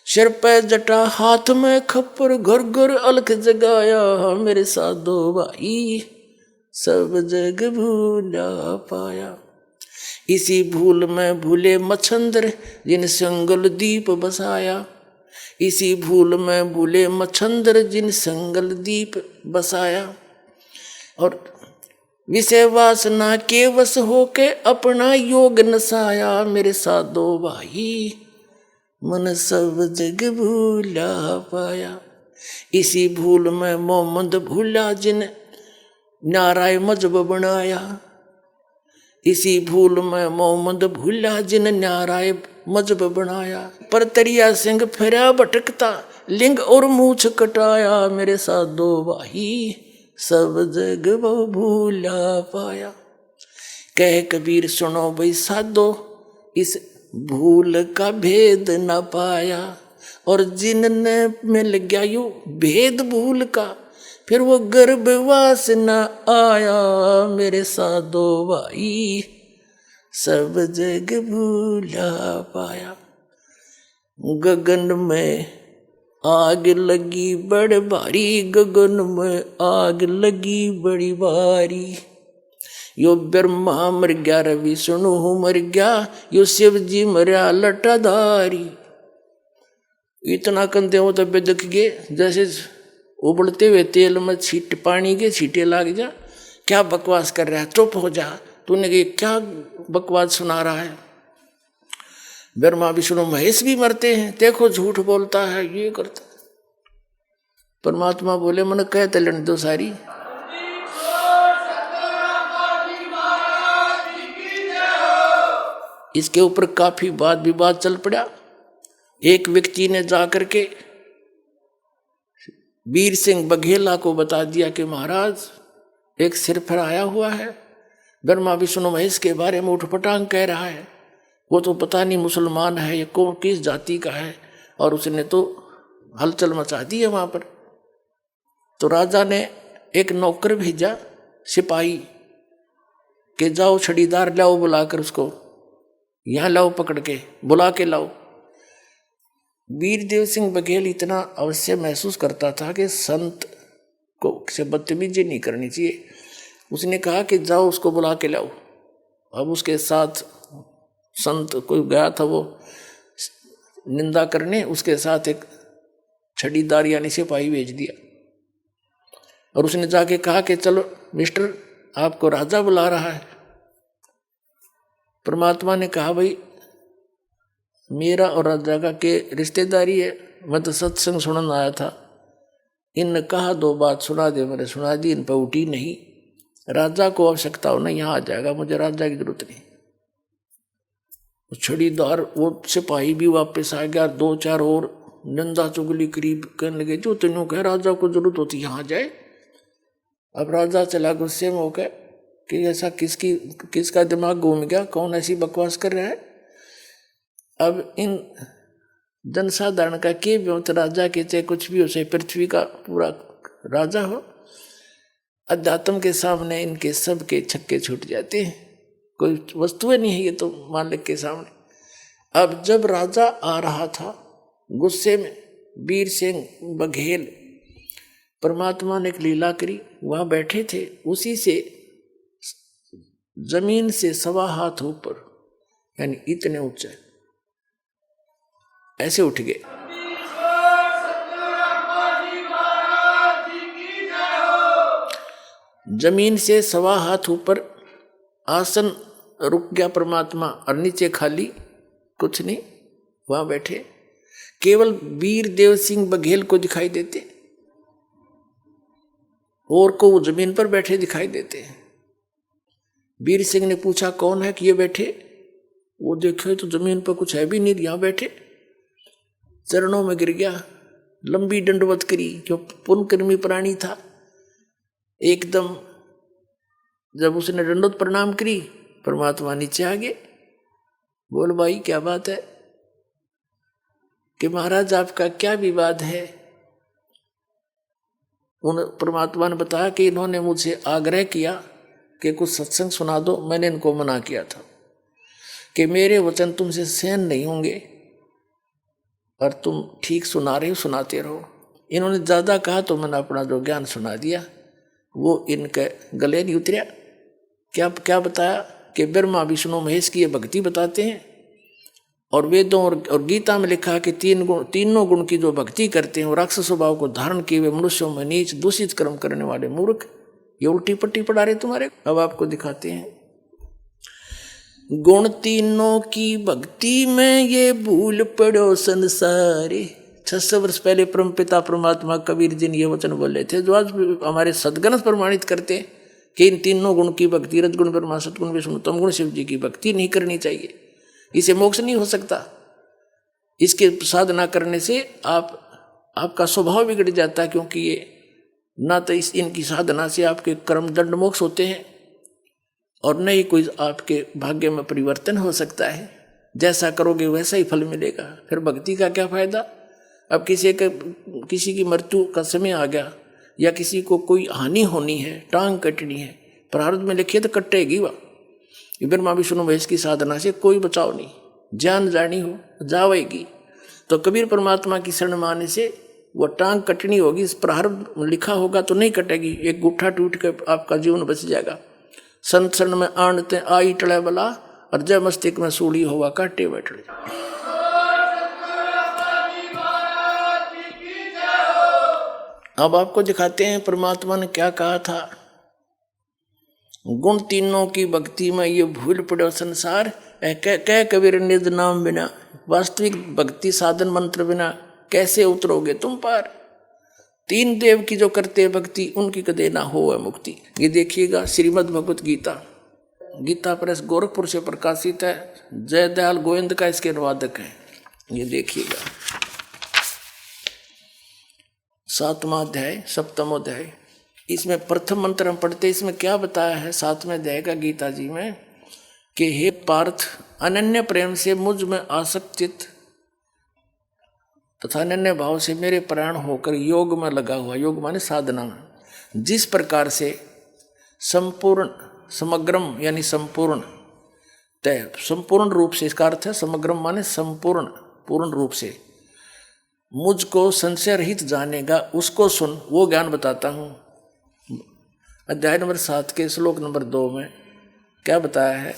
सिर पे जटा हाथ में खप्पर घर घर अलख जगाया। मेरे साधो भाई सब जग भूला पाया। इसी भूल में भूले मच्छंदर जिन संगल दीप बसाया। इसी भूल में भूले मच्छंदर जिन संगल दीप बसाया। और विषय वासना के वश होके अपना योग नसाया। मेरे साधो भाई मन सब जग भूला पाया। इसी भूल में मोहम्मद भूला जिन नाराय मजहब बनाया। इसी भूल में मोहम्मद भूला जिन नाराय मजहब बनाया। पर तरिया सिंह फिरा भटकता लिंग और मूछ कटाया। मेरे साधो भाई सब जग भूला पाया। कह कबीर सुनो भाई साधो इस भूल का भेद न पाया। और जिनने मिल गया यू भेद भूल का फिर वो गर्भवास न आया। मेरे साधो भाई सब जग भूला पाया। गगन में आग लगी बड़ भारी। गगन में आग लगी बड़ी भारी। यो ब्रह्मा मर गया रे विष्णु मर गया। यो शिव जी मरया लटाधारी। इतना कंधे हो तब देख गए जैसे उबलते हुए तेल में छीट पानी के छींटे लाग जा। क्या बकवास कर रहा है चुप हो जा। तूने क्या बकवास सुना रहा है। ब्रह्मा विष्णु महेश भी मरते हैं देखो झूठ बोलता है ये करता। परमात्मा बोले मन कह तलन दो सारी। इसके ऊपर काफी वाद विवाद चल पड़ा। एक व्यक्ति ने जाकर के वीर सिंह बघेला को बता दिया कि महाराज एक सिर फहराया हुआ है ब्रह्मा विष्णु महेश के बारे में उठपटांग कह रहा है। वो तो पता नहीं मुसलमान है या कौन किस जाति का है। और उसने तो हलचल मचा दी है वहां पर। तो राजा ने एक नौकर भेजा सिपाही के जाओ छड़ीदार लाओ बुलाकर उसको यहाँ लाओ पकड़ के बुला के लाओ। वीरदेव सिंह बघेल इतना अवश्य महसूस करता था कि संत को से बदतमीजी नहीं करनी चाहिए। उसने कहा कि जाओ उसको बुला के लाओ। अब उसके साथ संत कोई गया था वो निंदा करने। उसके साथ एक छड़ीदार यानी सिपाही भेज दिया। और उसने जाके कहा कि चलो मिस्टर आपको राजा बुला रहा है। परमात्मा ने कहा भाई मेरा और राजा का के रिश्तेदारी है। मैं तो सत्संग सुनने आया था। इन कहा दो बात सुना दे। मैंने सुना दी। इन पर उठी नहीं। राजा को आवश्यकता हो ना यहाँ आ जाएगा। मुझे राजा की जरूरत नहीं। छड़ीदार वो सिपाही भी वापस आ गया। दो चार और निंदा चुगली करीब करने लगे। जो तेनों कह राजा को जरूरत होती यहाँ जाए। अब राजा चला गुस्से में होकर कि ऐसा किसका दिमाग घूम गया। कौन ऐसी बकवास कर रहा है। अब इन जनसाधारण का के व्यवत राजा के चाहे कुछ भी हो, चाहे पृथ्वी का पूरा राजा हो, अध्यात्म के सामने इनके सब के छक्के छूट जाते हैं। कोई वस्तुएं नहीं है ये तो मालिक के सामने। अब जब राजा आ रहा था गुस्से में, वीर सिंह बघेल, परमात्मा ने एक लीला करी, वहां बैठे थे, उसी से जमीन से 1.25 हाथ ऊपर, यानी इतने ऊंचे ऐसे उठ गए। जमीन से 1.25 हाथ ऊपर आसन रुक गया परमात्मा, और नीचे खाली कुछ नहीं, वहां बैठे। केवल वीर देव सिंह बघेल को दिखाई देते, और को वो जमीन पर बैठे दिखाई देते हैं। वीर सिंह ने पूछा कौन है कि ये बैठे? वो देखे तो जमीन पर कुछ है भी नहीं, यहां बैठे। चरणों में गिर गया, लंबी दंडवत करी, जो पुण्यकर्मी प्राणी था। एकदम जब उसने दंडवत प्रणाम करी, परमात्मा नीचे आ गए। बोल भाई क्या बात है कि महाराज आपका क्या विवाद है? उन परमात्मा ने बताया कि इन्होंने मुझे आग्रह किया कि कुछ सत्संग सुना दो। मैंने इनको मना किया था कि मेरे वचन तुमसे सहन नहीं होंगे, और तुम ठीक सुना रहे हो, सुनाते रहो। इन्होंने ज़्यादा कहा तो मैंने अपना जो ज्ञान सुना दिया, वो इनके गले नहीं उतरा। क्या क्या बताया कि ब्रह्मा विष्णु महेश की ये भक्ति बताते हैं, और वेदों और गीता में लिखा है कि तीनों गुण की जो भक्ति करते हैं वो राक्षस स्वभाव को धारण किए हुए मनुष्यों में नीच दूषित कर्म करने वाले मूर्ख, ये उल्टी पट्टी पढ़ा रहे तुम्हारे। अब आपको दिखाते हैं। गुण तीनों की भक्ति में ये भूल पड़ो संसारे। 600 वर्ष पहले परमपिता परमात्मा कबीर जी ने ये वचन बोले थे, जो आज हमारे सद्गुण प्रमाणित करते हैं कि इन तीनों गुण की भक्ति, रजगुण ब्रह्मा, सतगुण विष्णु, तमगुण शिव जी की भक्ति नहीं करनी चाहिए। इसे मोक्ष नहीं हो सकता। इसके साधना करने से आपका स्वभाव बिगड़ जाता है, क्योंकि ये ना तो इनकी साधना से आपके कर्म दंड मोक्ष होते हैं, और न ही कोई आपके भाग्य में परिवर्तन हो सकता है। जैसा करोगे वैसा ही फल मिलेगा। फिर भक्ति का क्या फायदा? अब किसी की मृत्यु का समय आ गया, या किसी को कोई हानि होनी है, टांग कटनी है, प्रारब्ध में लिखिए तो कटेगी वह। ब्रह्मा विष्णु महेश की साधना से कोई बचाव नहीं, जान जानी हो जावेगी। तो कबीर परमात्मा की शरण माने से वो टांग कटनी होगी, इस प्रारब्ध लिखा होगा तो नहीं कटेगी। एक गुट्ठा टूट कर आपका जीवन बच जाएगा। संत शरण में आणते आई टले बला, और जय मस्तिष्क में सूढ़ी होगा काटे बैठ। अब आपको दिखाते हैं परमात्मा ने क्या कहा था। गुण तीनों की भक्ति में ये भूल पड़ो संसार, कह कबीर निज नाम बिना। वास्तविक भक्ति साधन मंत्र बिना कैसे उतरोगे तुम पार? 3 देव की जो करते हैं भक्ति, उनकी कदे ना हो है मुक्ति। ये देखिएगा श्रीमद् भगवत गीता, गीता प्रेस गोरखपुर से प्रकाशित है। जयदयाल गोविंद का इसके अनुवादक है। ये देखिएगा 7वां अध्याय 7वां अध्याय। इसमें प्रथम मंत्र हम पढ़ते, इसमें क्या बताया है 7वें अध्याय का गीता जी में कि हे पार्थ, अनन्य प्रेम से मुझ में आसक्तित तथा अनन्य भाव से मेरे प्राण होकर योग में लगा हुआ, योग माने साधना में, जिस प्रकार से संपूर्ण समग्रम यानी संपूर्ण तय संपूर्ण रूप से, इसका अर्थ है समग्रम माने संपूर्ण पूर्ण रूप से मुझको संशय रहित जानेगा, उसको सुन, वो ज्ञान बताता हूँ। अध्याय नंबर 7 के श्लोक नंबर 2 में क्या बताया है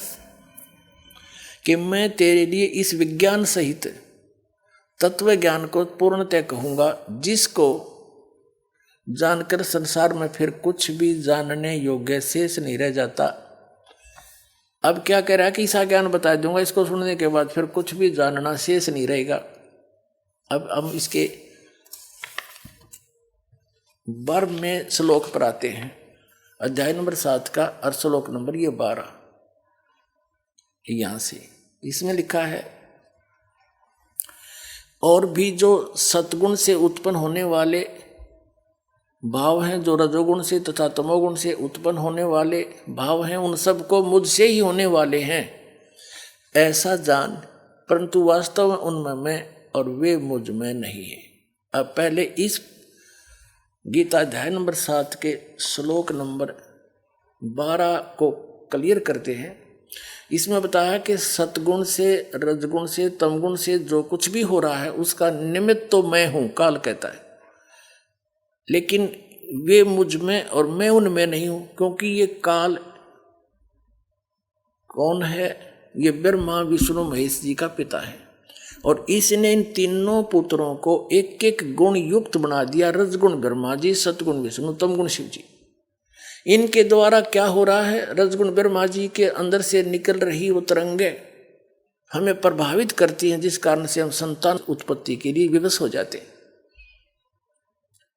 कि मैं तेरे लिए इस विज्ञान सहित तत्व ज्ञान को पूर्णतः कहूँगा, जिसको जानकर संसार में फिर कुछ भी जानने योग्य शेष नहीं रह जाता। अब क्या कह रहा है कि ऐसा ज्ञान बता दूंगा, इसको सुनने के बाद फिर कुछ भी जानना शेष नहीं रहेगा। अब हम इसके 12वें श्लोक पर आते हैं। अध्याय नंबर 7 का और श्लोक नंबर ये 12, यहां से इसमें लिखा है, और भी जो सतगुण से उत्पन्न होने वाले भाव हैं, जो रजोगुण से तथा तमोगुण से उत्पन्न होने वाले भाव हैं, उन सबको मुझसे ही होने वाले हैं, ऐसा जान। परंतु वास्तव में उनमें मैं और वे मुझ में नहीं है। अब पहले इस गीता अध्याय नंबर 7 के श्लोक नंबर 12 को क्लियर करते हैं। इसमें बताया कि सतगुण से, रजगुण से, तमगुण से जो कुछ भी हो रहा है उसका निमित्त तो मैं हूं, काल कहता है, लेकिन वे मुझ में और मैं उनमें नहीं हूं, क्योंकि ये काल कौन है? ये ब्रह्मा विष्णु महेश जी का पिता है, और इसने इन तीनों पुत्रों को एक एक गुण युक्त बना दिया। रजगुण ब्रह्मा जी, सतगुण विष्णु, तमगुण शिव जी। इनके द्वारा क्या हो रहा है? रजगुण ब्रह्मा जी के अंदर से निकल रही वो तरंगे हमें प्रभावित करती हैं, जिस कारण से हम संतान उत्पत्ति के लिए विवश हो जाते हैं।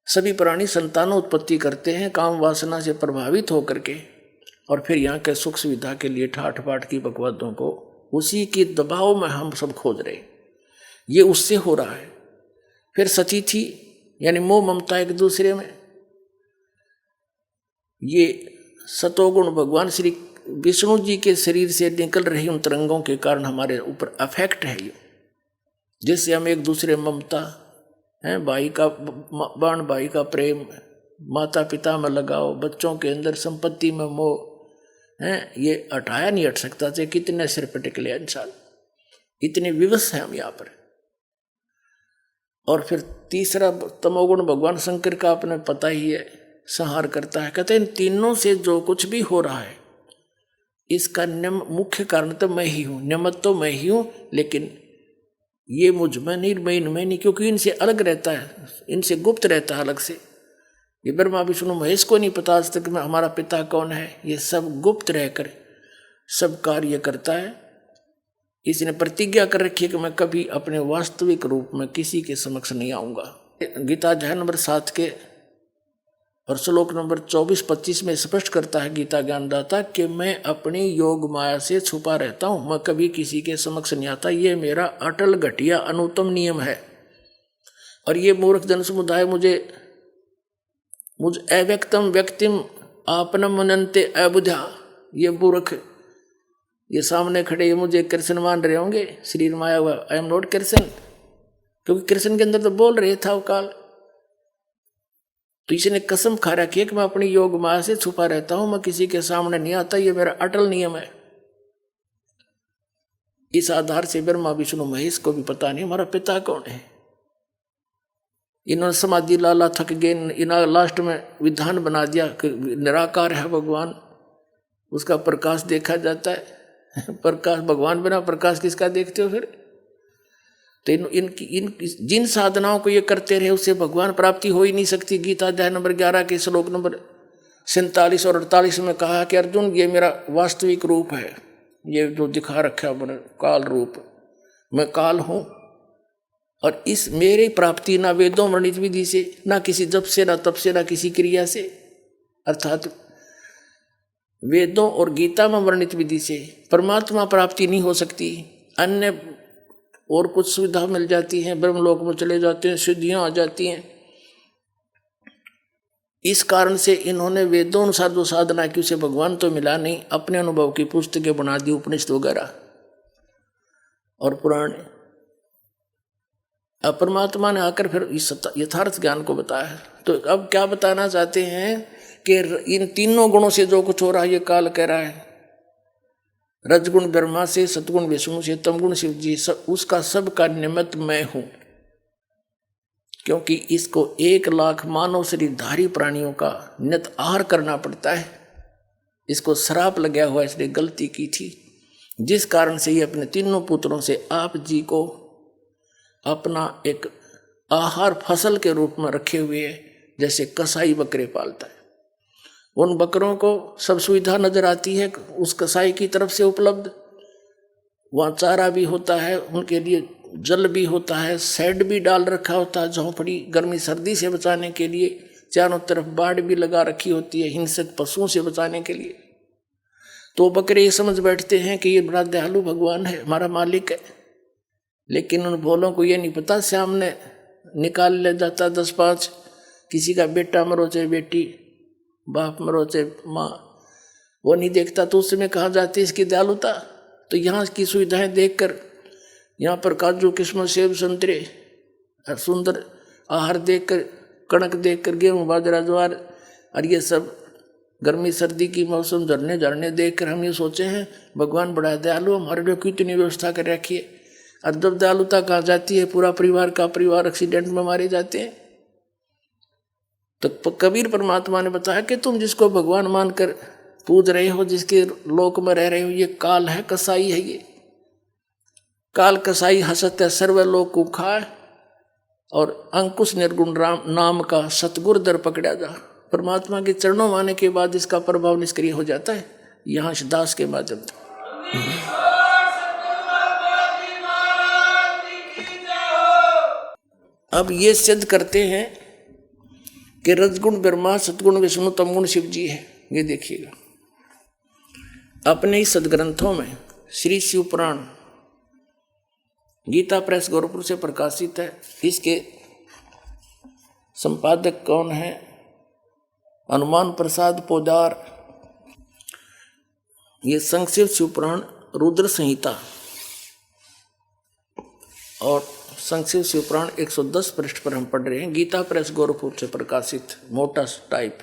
सभी प्राणी संतान उत्पत्ति करते हैं काम वासना से प्रभावित होकर के, और फिर यहाँ के सुख सुविधा के लिए ठाठ पाठ की बकवादों को उसी के दबाव में हम सब खोज रहे। ये उससे हो रहा है। फिर सतीथी यानी मोह ममता एक दूसरे में, ये सतोगुण भगवान श्री विष्णु जी के शरीर से निकल रही उन तरंगों के कारण हमारे ऊपर अफेक्ट है ये, जिससे हम एक दूसरे ममता है, भाई का बाण, भाई का प्रेम, माता पिता में लगाओ, बच्चों के अंदर संपत्ति में मोह है, ये हटाया नहीं हट सकता। चाहे कितने सिर पर टिकले इंसान, इतने विवश हैं हम यहाँ पर। और फिर तीसरा तमोगुण भगवान शंकर का अपने पता ही है, संहार करता है। कहते हैं इन तीनों से जो कुछ भी हो रहा है इसका मुख्य कारण तो मैं ही हूँ, निमित्त तो मैं ही हूँ, लेकिन ये मुझ में नहीं, मैं इनमें नहीं, क्योंकि इनसे अलग रहता है, इनसे गुप्त रहता है अलग से। ये ब्रह्मा विष्णु महेश को नहीं पता आज तक में हमारा पिता कौन है। ये सब गुप्त रहकर सब कार्य करता है। इसने प्रतिज्ञा कर रखी है कि मैं कभी अपने वास्तविक रूप में किसी के समक्ष नहीं आऊँगा। गीता अध्याय नंबर 7 के और श्लोक नंबर 24-25 में स्पष्ट करता है गीता ज्ञानदाता कि मैं अपनी योग माया से छुपा रहता हूँ, मैं कभी किसी के समक्ष नहीं आता। ये मेरा अटल घटिया अनुत्तम नियम है। और ये मूर्ख जन समुदाय मुझ अव्यक्तम व्यक्तिम आपनम मनन्ते अबुधा, ये मूर्ख ये सामने खड़े ये मुझे कृष्ण मान रहे होंगे, शरीर माया हुआ, आई एम नॉट कृष्ण, क्योंकि कृष्ण के अंदर तो बोल रहे था वो काल। तो इसने कसम खा रखी है कि मैं अपनी योग माया से छुपा रहता हूं, मैं किसी के सामने नहीं आता, ये मेरा अटल नियम है। इस आधार से ब्रह्मा विष्णु महेश को भी पता नहीं हमारा पिता कौन है। इन्होंने समाधि लाला थक गए, इन्होंने लास्ट में विधान बना दिया कि निराकार है भगवान, उसका प्रकाश देखा जाता है। प्रकाश भगवान बिना प्रकाश किसका देखते हो फिर? तो इन जिन साधनाओं को ये करते रहे उससे भगवान प्राप्ति हो ही नहीं सकती। गीता अध्याय नंबर 11 के श्लोक नंबर 47 और 48 में कहा कि अर्जुन ये मेरा वास्तविक रूप है, ये जो दिखा रखा मैंने काल रूप, मैं काल हूँ। और इस मेरी प्राप्ति ना वेदों वर्णित विधि से, ना किसी जप से, ना तप से, ना किसी क्रिया से, अर्थात वेदों और गीता में वर्णित विधि से परमात्मा प्राप्ति नहीं हो सकती। अन्य और कुछ सुविधा मिल जाती हैं, ब्रह्मलोक में चले जाते हैं, सिद्धियां आ जाती हैं। इस कारण से इन्होंने वेदों अनुसार जो साधना की उसे भगवान तो मिला नहीं, अपने अनुभव की पुस्तकें बना दी, उपनिषद वगैरह और पुराण। अब परमात्मा ने आकर फिर इस यथार्थ ज्ञान को बताया। तो अब क्या बताना चाहते हैं कि इन तीनों गुणों से जो कुछ हो रहा है ये काल कह रहा है, रजगुण ब्रह्मा से, सतगुण विष्णु से, तमगुण शिव जी, उसका सब का निमित्त मैं हूं। क्योंकि इसको 1 लाख मानव शरीरधारी प्राणियों का नित आहार करना पड़ता है। इसको श्राप लगा हुआ, इसने गलती की थी, जिस कारण से ये अपने तीनों पुत्रों से आप जी को अपना एक आहार फसल के रूप में रखे हुए है। जैसे कसाई बकरे पालता है, उन बकरों को सब सुविधा नजर आती है उस कसाई की तरफ से उपलब्ध। वहाँ चारा भी होता है, उनके लिए जल भी होता है, शेड भी डाल रखा होता है, झोंपड़ी गर्मी सर्दी से बचाने के लिए, चारों तरफ बाड़ भी लगा रखी होती है हिंसक पशुओं से बचाने के लिए। तो बकरे ये समझ बैठते हैं कि ये बड़ा दयालु भगवान है, हमारा मालिक है। लेकिन उन भोलों को ये नहीं पता सामने निकाल ले जाता 10-5, किसी का बेटा मरो चाहे बेटी, बाप मरो चाहे माँ, वो नहीं देखता। तो उस समय कहा जाती है इसकी दयालुता। तो यहाँ की सुविधाएं देखकर यहाँ पर काजू किस्मत सेब संतरे और सुंदर आहार देखकर, कणक देखकर, गेहूँ बाजरा ज्वार और ये सब गर्मी सर्दी की मौसम झरने झरने देखकर हम ये सोचे हैं भगवान बड़ा दयालु, हमारे लिए कितनी व्यवस्था कर रखी है। और जब दयालुता कहाँ जाती है, पूरा परिवार का परिवार एक्सीडेंट में मारे जाते हैं। तो कबीर परमात्मा ने बताया कि तुम जिसको भगवान मानकर पूज रहे हो, जिसके लोक में रह रहे हो, ये काल है, कसाई है। ये काल कसाई हसत है सर्वलोक को खाए, और अंकुश निर्गुण राम नाम का सतगुर दर पकड़ा जा। परमात्मा के चरणों में आने के बाद इसका प्रभाव निष्क्रिय हो जाता है। यहाँ दास के माध्यम से अब ये सिद्ध करते हैं कि रजगुण ब्रह्मा, सतगुण विष्णु, तमगुण शिव जी है। ये देखिएगा अपने ही सदग्रंथों में श्री शिव पुराण गीता प्रेस गोरखपुर से प्रकाशित है। इसके संपादक कौन है? हनुमान प्रसाद पोदार। ये संक्षिप्त शिव पुराण रुद्र संहिता और संक्षिप्त शिव पुराण 110 पृष्ठ पर हम पढ़ रहे हैं। गीता प्रेस गोरखपुर से प्रकाशित मोटा टाइप।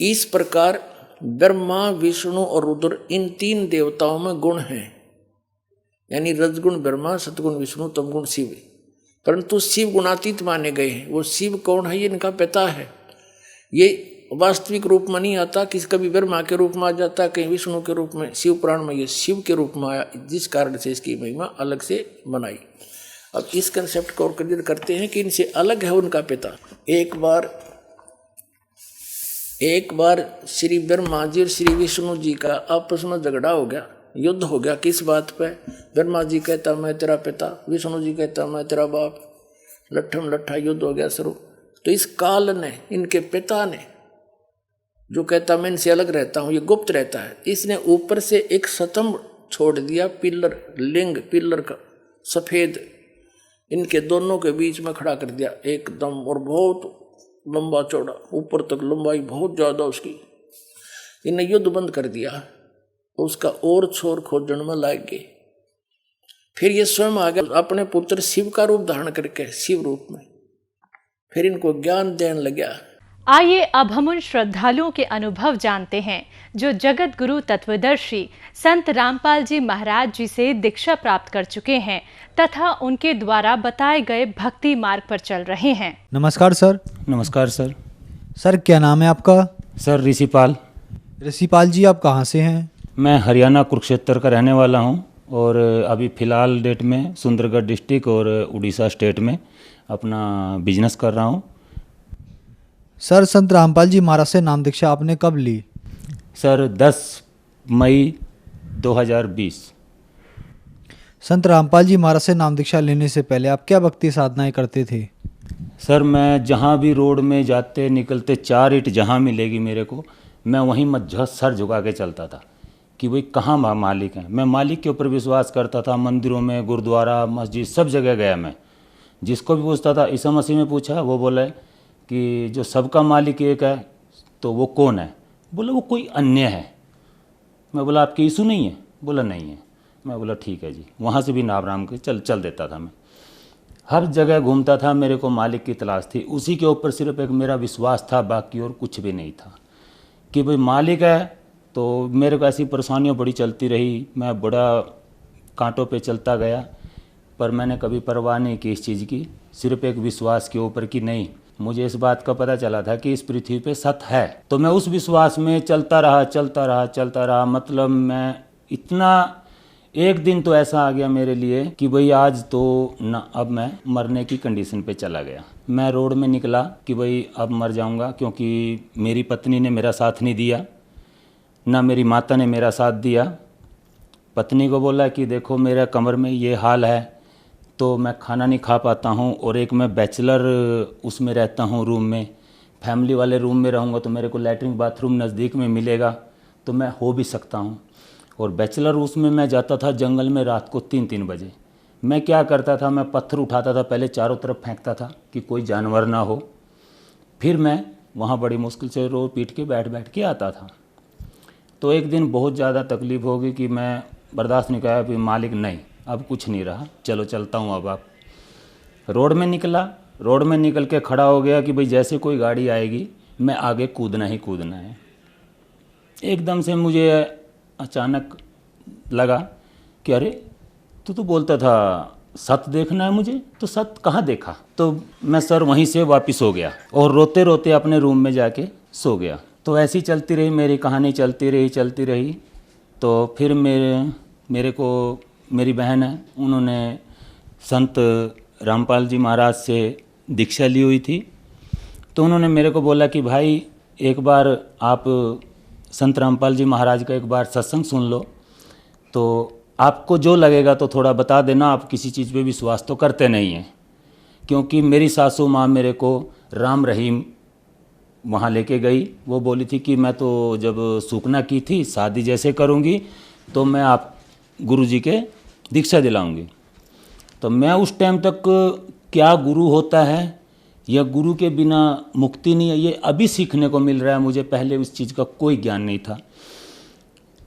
इस प्रकार ब्रह्मा, विष्णु और रुद्र इन तीन देवताओं में गुण हैं, यानी रजगुण ब्रह्मा, सतगुण विष्णु, तमगुण शिव। परंतु शिव गुणातीत माने गए हैं। वो शिव कौन है? ये इनका पिता है। ये वास्तविक रूप में नहीं आता, किसी कभी ब्रह्मा के रूप में आ जाता, कहीं विष्णु के रूप में। शिव पुराण में ये शिव के रूप में आया, जिस कारण से इसकी महिमा अलग से बनाई। अब इस कंसेप्ट को और क्लियर करते हैं कि इनसे अलग है उनका पिता। एक बार श्री ब्रह्मा जी और श्री विष्णु जी का आपस में झगड़ा हो गया, युद्ध हो गया। किस बात पे? ब्रह्मा जी कहता मैं तेरा पिता, विष्णु जी कहता मैं तेरा बाप। लट्ठम लट्ठा युद्ध हो गया शुरू। तो इस काल ने, इनके पिता ने, जो कहता मैं इनसे अलग रहता हूँ, ये गुप्त रहता है, इसने ऊपर से एक स्तंभ छोड़ दिया, पिलर, लिंग पिलर का सफेद, इनके दोनों के बीच में खड़ा कर दिया एकदम, और बहुत लंबा चौड़ा, ऊपर तक लंबाई बहुत ज्यादा उसकी। इन्हें युद्ध बंद कर दिया, उसका और छोर खोजन में लग गए। फिर ये स्वयं आ गया अपने पुत्र शिव का रूप धारण करके, शिव रूप में। फिर इनको ज्ञान देने लगा। आइए अब हम उन श्रद्धालुओं के अनुभव जानते हैं जो जगत गुरु तत्वदर्शी संत रामपाल जी महाराज जी से दीक्षा प्राप्त कर चुके हैं तथा उनके द्वारा बताए गए भक्ति मार्ग पर चल रहे हैं। नमस्कार सर। नमस्कार सर। सर क्या नाम है आपका? सर ऋषिपाल। ऋषिपाल जी आप कहाँ से हैं? मैं हरियाणा कुरुक्षेत्र का रहने वाला हूँ और अभी फ़िलहाल डेट में सुंदरगढ़ डिस्ट्रिक्ट और उड़ीसा स्टेट में अपना बिजनेस कर रहा हूँ। सर संत रामपाल जी महाराज से नाम दीक्षा आपने कब ली? सर 10 मई 2020। संत रामपाल जी महाराज से नाम दीक्षा लेने से पहले आप क्या भक्ति साधनाएं करते थे? सर मैं जहाँ भी रोड में जाते निकलते 4 ईंट जहाँ मिलेगी मेरे को, मैं वहीं मत सर झुका के चलता था कि भाई कहाँ मालिक हैं। मैं मालिक के ऊपर विश्वास करता था। मंदिरों में, गुरुद्वारा, मस्जिद, सब जगह गया मैं। जिसको भी पूछता था, ईसा मसीह में पूछा, वो बोले कि जो सबका मालिक एक है तो वो कौन है? बोला वो कोई अन्य है। मैं बोला आपके यीशु नहीं है? बोला नहीं है। मैं बोला ठीक है जी। वहाँ से भी नाम राम के चल देता था। मैं हर जगह घूमता था, मेरे को मालिक की तलाश थी। उसी के ऊपर सिर्फ एक मेरा विश्वास था, बाकी और कुछ भी नहीं था कि भाई मालिक है। तो मेरे को ऐसी परेशानियाँ बड़ी चलती रही, मैं बड़ा कांटों पे चलता गया, पर मैंने कभी परवाह नहीं की इस चीज़ की, सिर्फ एक विश्वास के ऊपर कि नहीं, मुझे इस बात का पता चला था कि इस पृथ्वी पे सत्य है। तो मैं उस विश्वास में चलता रहा। मतलब मैं इतना, एक दिन तो ऐसा आ गया मेरे लिए कि भाई आज तो ना, अब मैं मरने की कंडीशन पे चला गया। मैं रोड में निकला कि भाई अब मर जाऊंगा, क्योंकि मेरी पत्नी ने मेरा साथ नहीं दिया, ना मेरी माता ने मेरा साथ दिया। पत्नी को बोला कि देखो मेरा कमर में ये हाल है तो मैं खाना नहीं खा पाता हूँ, और एक मैं बैचलर उसमें रहता हूँ रूम में, फैमिली वाले रूम में रहूँगा तो मेरे को लैट्रिन बाथरूम नज़दीक में मिलेगा तो मैं हो भी सकता हूँ। और बैचलर उसमें मैं जाता था जंगल में रात को 3-3 बजे। मैं क्या करता था, मैं पत्थर उठाता था, पहले चारों तरफ फेंकता था कि कोई जानवर ना हो। फिर मैं वहाँ बड़ी मुश्किल से रो पीट के बैठ के आता था। तो एक दिन बहुत ज़्यादा तकलीफ़ हो गई कि मैं बर्दाश्त नहीं किया, फिर मालिक नहीं, अब कुछ नहीं रहा, चलो चलता हूँ अब। आप रोड में निकला, रोड में निकल के खड़ा हो गया कि भाई जैसे कोई गाड़ी आएगी मैं आगे कूदना ही कूदना है। एकदम से मुझे अचानक लगा कि अरे तू तो बोलता था सत देखना है मुझे, तो सत कहाँ देखा। तो मैं सर वहीं से वापस हो गया और रोते रोते अपने रूम में जाके सो गया। तो ऐसी चलती रही मेरी कहानी, चलती रही। तो फिर मेरे को मेरी बहन है, उन्होंने संत रामपाल जी महाराज से दीक्षा ली हुई थी। तो उन्होंने मेरे को बोला कि भाई एक बार आप संत रामपाल जी महाराज का एक बार सत्संग सुन लो, तो आपको जो लगेगा तो थोड़ा बता देना, आप किसी चीज़ पे विश्वास तो करते नहीं हैं। क्योंकि मेरी सासू माँ मेरे को राम रहीम वहाँ लेके गई। वो बोली थी कि मैं तो जब सूखना की थी शादी जैसे करूँगी तो मैं आप गुरुजी के दीक्षा दिलाऊंगी। तो मैं उस टाइम तक क्या गुरु होता है या गुरु के बिना मुक्ति नहीं है, ये अभी सीखने को मिल रहा है मुझे। पहले उस चीज़ का कोई ज्ञान नहीं था।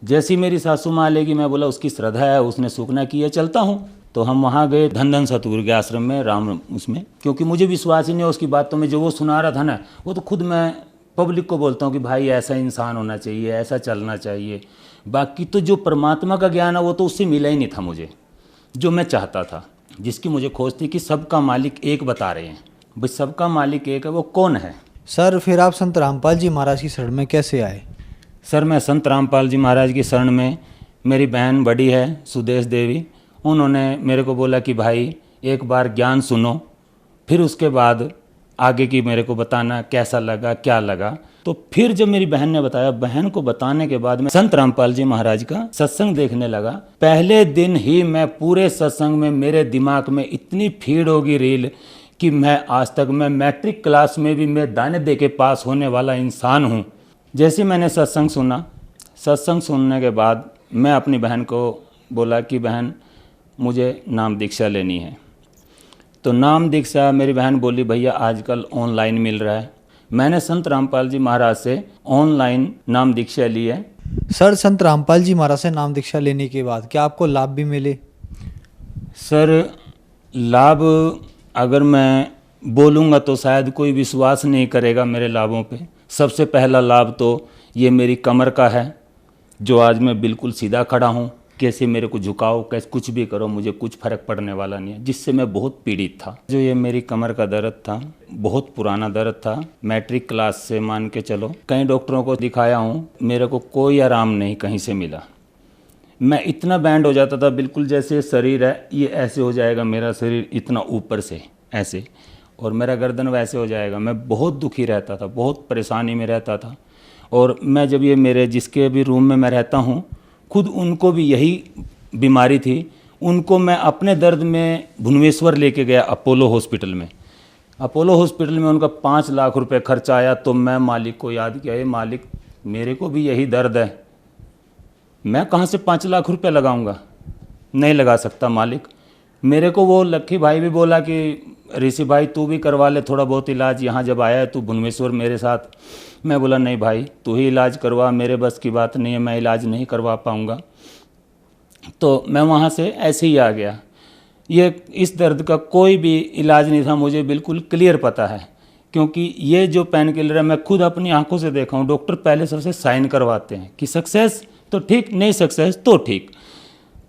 जैसी मेरी सासू माँ लेगी, मैं बोला उसकी श्रद्धा है, उसने सूखना की है, चलता हूँ। तो हम वहाँ गए धन सतगुरु के आश्रम में, राम उसमें, क्योंकि मुझे विश्वास ही नहीं है उसकी बात। तो मैं जो वो सुना रहा था ना, वो तो खुद मैं पब्लिक को बोलता हूँ कि भाई ऐसा इंसान होना चाहिए, ऐसा चलना चाहिए। बाकी तो जो परमात्मा का ज्ञान है वो तो उससे मिला ही नहीं था मुझे, जो मैं चाहता था, जिसकी मुझे खोज थी कि सबका मालिक एक बता रहे हैं। भाई सबका मालिक एक है, वो कौन है। सर फिर आप संत रामपाल जी महाराज की शरण में कैसे आए? सर मैं संत रामपाल जी महाराज की शरण में, मेरी बहन बड़ी है सुदेश देवी, उन्होंने मेरे को बोला कि भाई एक बार ज्ञान सुनो, फिर उसके बाद आगे की मेरे को बताना कैसा लगा क्या लगा। तो फिर जब मेरी बहन ने बताया, बहन को बताने के बाद मैं संत रामपाल जी महाराज का सत्संग देखने लगा। पहले दिन ही मैं पूरे सत्संग में मेरे दिमाग में इतनी फीड होगी रील कि मैं आज तक मैं मैट्रिक क्लास में भी मैं दाने दे के पास होने वाला इंसान हूँ। जैसे मैंने सत्संग सुना, सत्संग सुनने के बाद मैं अपनी बहन को बोला कि बहन मुझे नाम दीक्षा लेनी है। तो नाम दीक्षा मेरी बहन बोली भैया आजकल ऑनलाइन मिल रहा है। मैंने संत रामपाल जी महाराज से ऑनलाइन नाम दीक्षा ली है। सर संत रामपाल जी महाराज से नाम दीक्षा लेने के बाद क्या आपको लाभ भी मिले? सर लाभ अगर मैं बोलूँगा तो शायद कोई विश्वास नहीं करेगा मेरे लाभों पे। सबसे पहला लाभ तो ये मेरी कमर का है, जो आज मैं बिल्कुल सीधा खड़ा हूँ। कैसे मेरे को झुकाओ, कैसे कुछ भी करो, मुझे कुछ फर्क पड़ने वाला नहीं है, जिससे मैं बहुत पीड़ित था। जो ये मेरी कमर का दर्द था, बहुत पुराना दर्द था। मैट्रिक क्लास से मान के चलो, कई डॉक्टरों को दिखाया हूँ, मेरे को कोई आराम नहीं कहीं से मिला। मैं इतना बैंड हो जाता था, बिल्कुल जैसे शरीर है ये ऐसे हो जाएगा, मेरा शरीर इतना ऊपर से ऐसे, और मेरा गर्दन वैसे हो जाएगा। मैं बहुत दुखी रहता था, बहुत परेशानी में रहता था। और मैं जब ये मेरे जिसके भी रूम में मैं रहता हूँ, खुद उनको भी यही बीमारी थी। उनको मैं अपने दर्द में भुवनेश्वर लेके गया, अपोलो हॉस्पिटल में। अपोलो हॉस्पिटल में उनका 5 लाख रुपए खर्चा आया। तो मैं मालिक को याद किया, ये मालिक मेरे को भी यही दर्द है, मैं कहाँ से 5 लाख रुपए लगाऊंगा, नहीं लगा सकता मालिक। मेरे को वो लक्की भाई भी बोला कि ऋषि भाई तू भी करवा ले थोड़ा बहुत इलाज, यहाँ जब आया है तू भुवनेश्वर मेरे साथ। मैं बोला नहीं भाई तू ही इलाज करवा, मेरे बस की बात नहीं है, मैं इलाज नहीं करवा पाऊँगा। तो मैं वहाँ से ऐसे ही आ गया। ये इस दर्द का कोई भी इलाज नहीं था, मुझे बिल्कुल क्लियर पता है, क्योंकि ये जो पेन किलर है मैं खुद अपनी आंखों से देखा हूँ। डॉक्टर पहले सबसे साइन करवाते हैं कि सक्सेस तो ठीक, नहीं सक्सेस तो ठीक।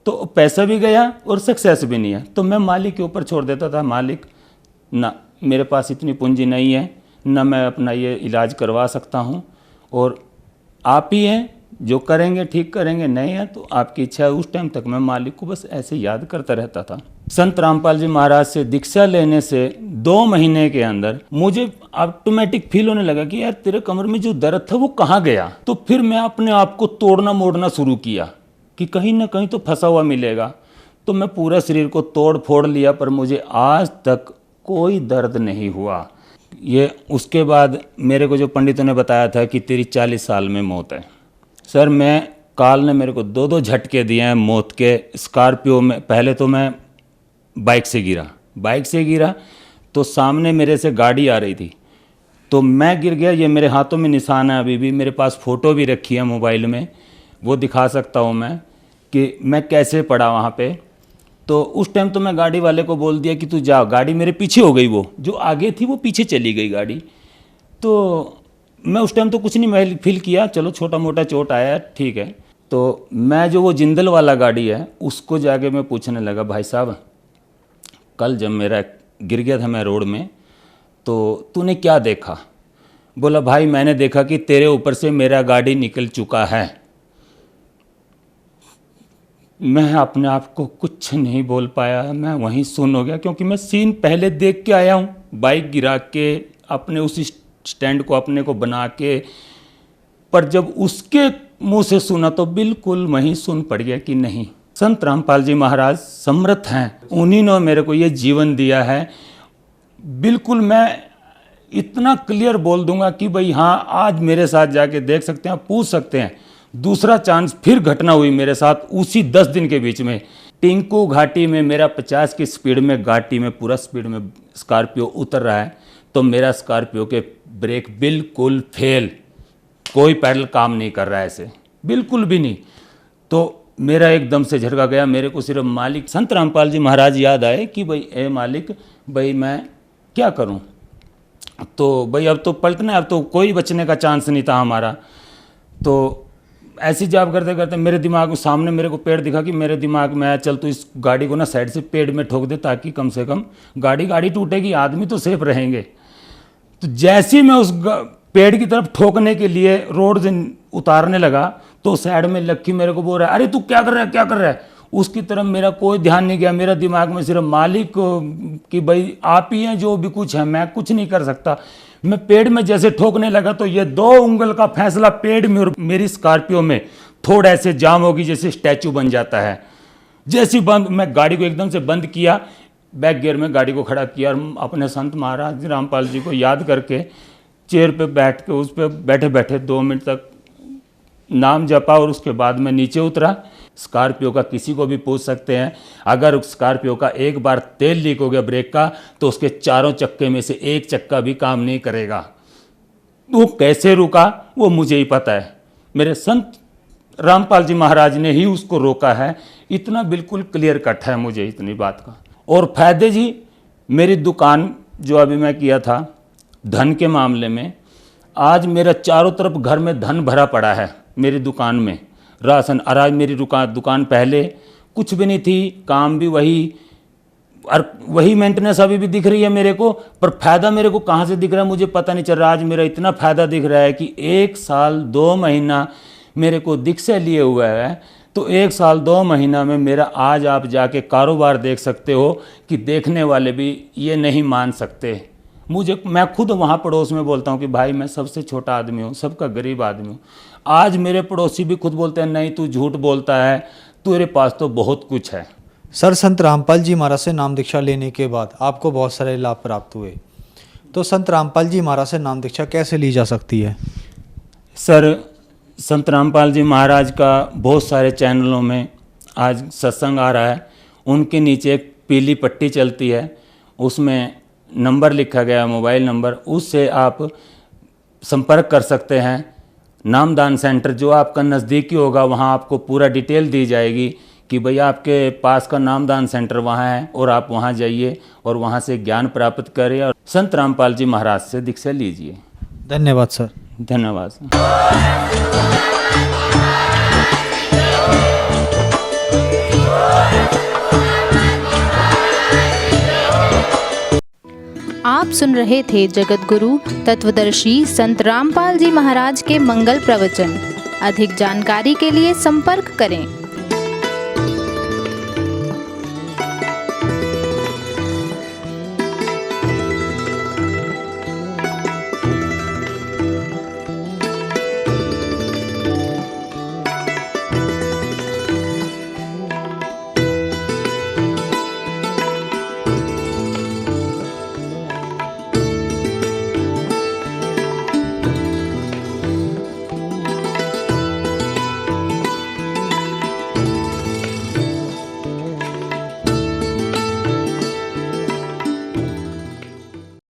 तो पैसा भी गया और सक्सेस भी नहीं है, तो मैं मालिक के ऊपर छोड़ देता था। मालिक ना मेरे पास इतनी पूंजी नहीं है, ना मैं अपना ये इलाज करवा सकता हूँ, और आप ही हैं जो करेंगे, ठीक करेंगे, नहीं है तो आपकी इच्छा है। उस टाइम तक मैं मालिक को बस ऐसे याद करता रहता था। संत रामपाल जी महाराज से दीक्षा लेने से 2 महीने के अंदर मुझे ऑटोमेटिक फील होने लगा कि यार तेरे कमर में जो दर्द था वो कहाँ गया। तो फिर मैं अपने आप को तोड़ना मोड़ना शुरू किया कि कहीं ना कहीं तो फंसा हुआ मिलेगा। तो मैं पूरा शरीर को तोड़ फोड़ लिया, पर मुझे आज तक कोई दर्द नहीं हुआ। ये उसके बाद मेरे को जो पंडितों ने बताया था कि तेरी 40 साल में मौत है। सर मैं काल ने मेरे को 2 झटके दिए हैं मौत के। स्कॉर्पियो में पहले तो मैं बाइक से गिरा तो सामने मेरे से गाड़ी आ रही थी, तो मैं गिर गया। ये मेरे हाथों में निशान है, अभी भी मेरे पास फ़ोटो भी रखी है मोबाइल में, वो दिखा सकता हूँ मैं कि मैं कैसे पड़ा वहाँ पे। तो उस टाइम तो मैं गाड़ी वाले को बोल दिया कि तू जा, गाड़ी मेरे पीछे हो गई, वो जो आगे थी वो पीछे चली गई गाड़ी। तो मैं उस टाइम तो कुछ नहीं फील किया, चलो छोटा मोटा चोट आया ठीक है। तो मैं जो वो जिंदल वाला गाड़ी है उसको जाके मैं पूछने लगा, भाई साहब कल जब मेरा गिर गया था मैं रोड में तो तूने क्या देखा? बोला भाई मैंने देखा कि तेरे ऊपर से मेरा गाड़ी निकल चुका है। मैं अपने आप को कुछ नहीं बोल पाया, मैं वहीं सुन हो गया, क्योंकि मैं सीन पहले देख के आया हूँ, बाइक गिरा के अपने उस स्टैंड को अपने को बना के, पर जब उसके मुंह से सुना तो बिल्कुल वहीं सुन पड़ गया कि नहीं, संत रामपाल जी महाराज समर्थ हैं, उन्हीं ने मेरे को ये जीवन दिया है। बिल्कुल मैं इतना क्लियर बोल दूंगा कि भाई हाँ, आज मेरे साथ जाके देख सकते हैं, पूछ सकते हैं। दूसरा चांस फिर घटना हुई मेरे साथ उसी 10 दिन के बीच में, टिंकू घाटी में मेरा 50 की स्पीड में घाटी में पूरा स्पीड में स्कॉर्पियो उतर रहा है, तो मेरा स्कॉर्पियो के ब्रेक बिल्कुल फेल, कोई पैडल काम नहीं कर रहा है ऐसे, बिल्कुल भी नहीं। तो मेरा एकदम से झटका गया, मेरे को सिर्फ मालिक संत रामपाल जी महाराज याद आए कि भाई ए मालिक, भाई मैं क्या करूं? तो भाई अब तो पलटना है, अब तो कोई बचने का चांस नहीं था हमारा। तो ऐसी जॉब करते करते मेरे दिमाग में सामने मेरे को पेड़ दिखा कि मेरे दिमाग में आया चल तो इस गाड़ी को ना साइड से पेड़ में ठोक दे, ताकि कम से कम गाड़ी टूटेगी, आदमी तो सेफ रहेंगे। तो जैसे ही मैं उस पेड़ की तरफ ठोकने के लिए रोड से उतारने लगा तो साइड में लक्की मेरे को बोल रहा है, अरे तू क्या कर रहा है, क्या कर रहा है? उसकी तरफ मेरा कोई ध्यान नहीं गया, मेरा दिमाग में सिर्फ मालिक कि भाई आप ही हैं, जो भी कुछ है मैं कुछ नहीं कर सकता। मैं पेड़ में जैसे ठोकने लगा तो ये 2 उंगल का फैसला पेड़ में और मेरी स्कॉर्पियो में थोड़ा ऐसे जाम होगी जैसे स्टैचू बन जाता है। जैसी बंद, मैं गाड़ी को एकदम से बंद किया, बैक गियर में गाड़ी को खड़ा किया और अपने संत महाराज रामपाल जी को याद करके चेयर पे बैठ के उस पर बैठे बैठे 2 मिनट तक नाम जपा और उसके बाद मैं नीचे उतरा। स्कॉर्पियो का किसी को भी पूछ सकते हैं, अगर स्कॉर्पियो का एक बार तेल लीक हो गया ब्रेक का तो उसके चारों चक्के में से एक चक्का भी काम नहीं करेगा। वो कैसे रुका वो मुझे ही पता है, मेरे संत रामपाल जी महाराज ने ही उसको रोका है, इतना बिल्कुल क्लियर कट है मुझे इतनी बात का। और फायदे जी, मेरी दुकान जो अभी मैं किया था धन के मामले में, आज मेरा चारों तरफ घर में धन भरा पड़ा है मेरी दुकान में, राशन। और आज मेरी दुकान पहले कुछ भी नहीं थी, काम भी वही और वही मेंटेनेंस अभी भी दिख रही है मेरे को, पर फायदा मेरे को कहाँ से दिख रहा है मुझे पता नहीं चल रहा। आज मेरा इतना फायदा दिख रहा है कि 1 साल 2 महीना मेरे को दीक्षा लिए हुआ है, तो 1 साल 2 महीना में मेरा आज आप जाके कारोबार देख सकते हो कि देखने वाले भी ये नहीं मान सकते मुझे। मैं खुद वहाँ पड़ोस में बोलता हूँ कि भाई मैं सबसे छोटा आदमी हूँ, सबका गरीब आदमी हूँ। आज मेरे पड़ोसी भी खुद बोलते हैं नहीं तू झूठ बोलता है, तेरे पास तो बहुत कुछ है। सर, संत रामपाल जी महाराज से नाम दीक्षा लेने के बाद आपको बहुत सारे लाभ प्राप्त हुए, तो संत रामपाल जी महाराज से नाम दीक्षा कैसे ली जा सकती है? सर, संत रामपाल जी महाराज का बहुत सारे चैनलों में आज सत्संग आ रहा है, उनके नीचे एक पीली पट्टी चलती है, उसमें नंबर लिखा गया है, मोबाइल नंबर, उससे आप संपर्क कर सकते हैं। नामदान सेंटर जो आपका नज़दीकी होगा वहाँ आपको पूरा डिटेल दी जाएगी कि भैया आपके पास का नामदान सेंटर वहाँ है और आप वहाँ जाइए और वहाँ से ज्ञान प्राप्त करें और संत रामपाल जी महाराज से दीक्षा लीजिए। धन्यवाद सर। धन्यवाद सर। आप सुन रहे थे जगत गुरु तत्वदर्शी संत रामपाल जी महाराज के मंगल प्रवचन। अधिक जानकारी के लिए संपर्क करें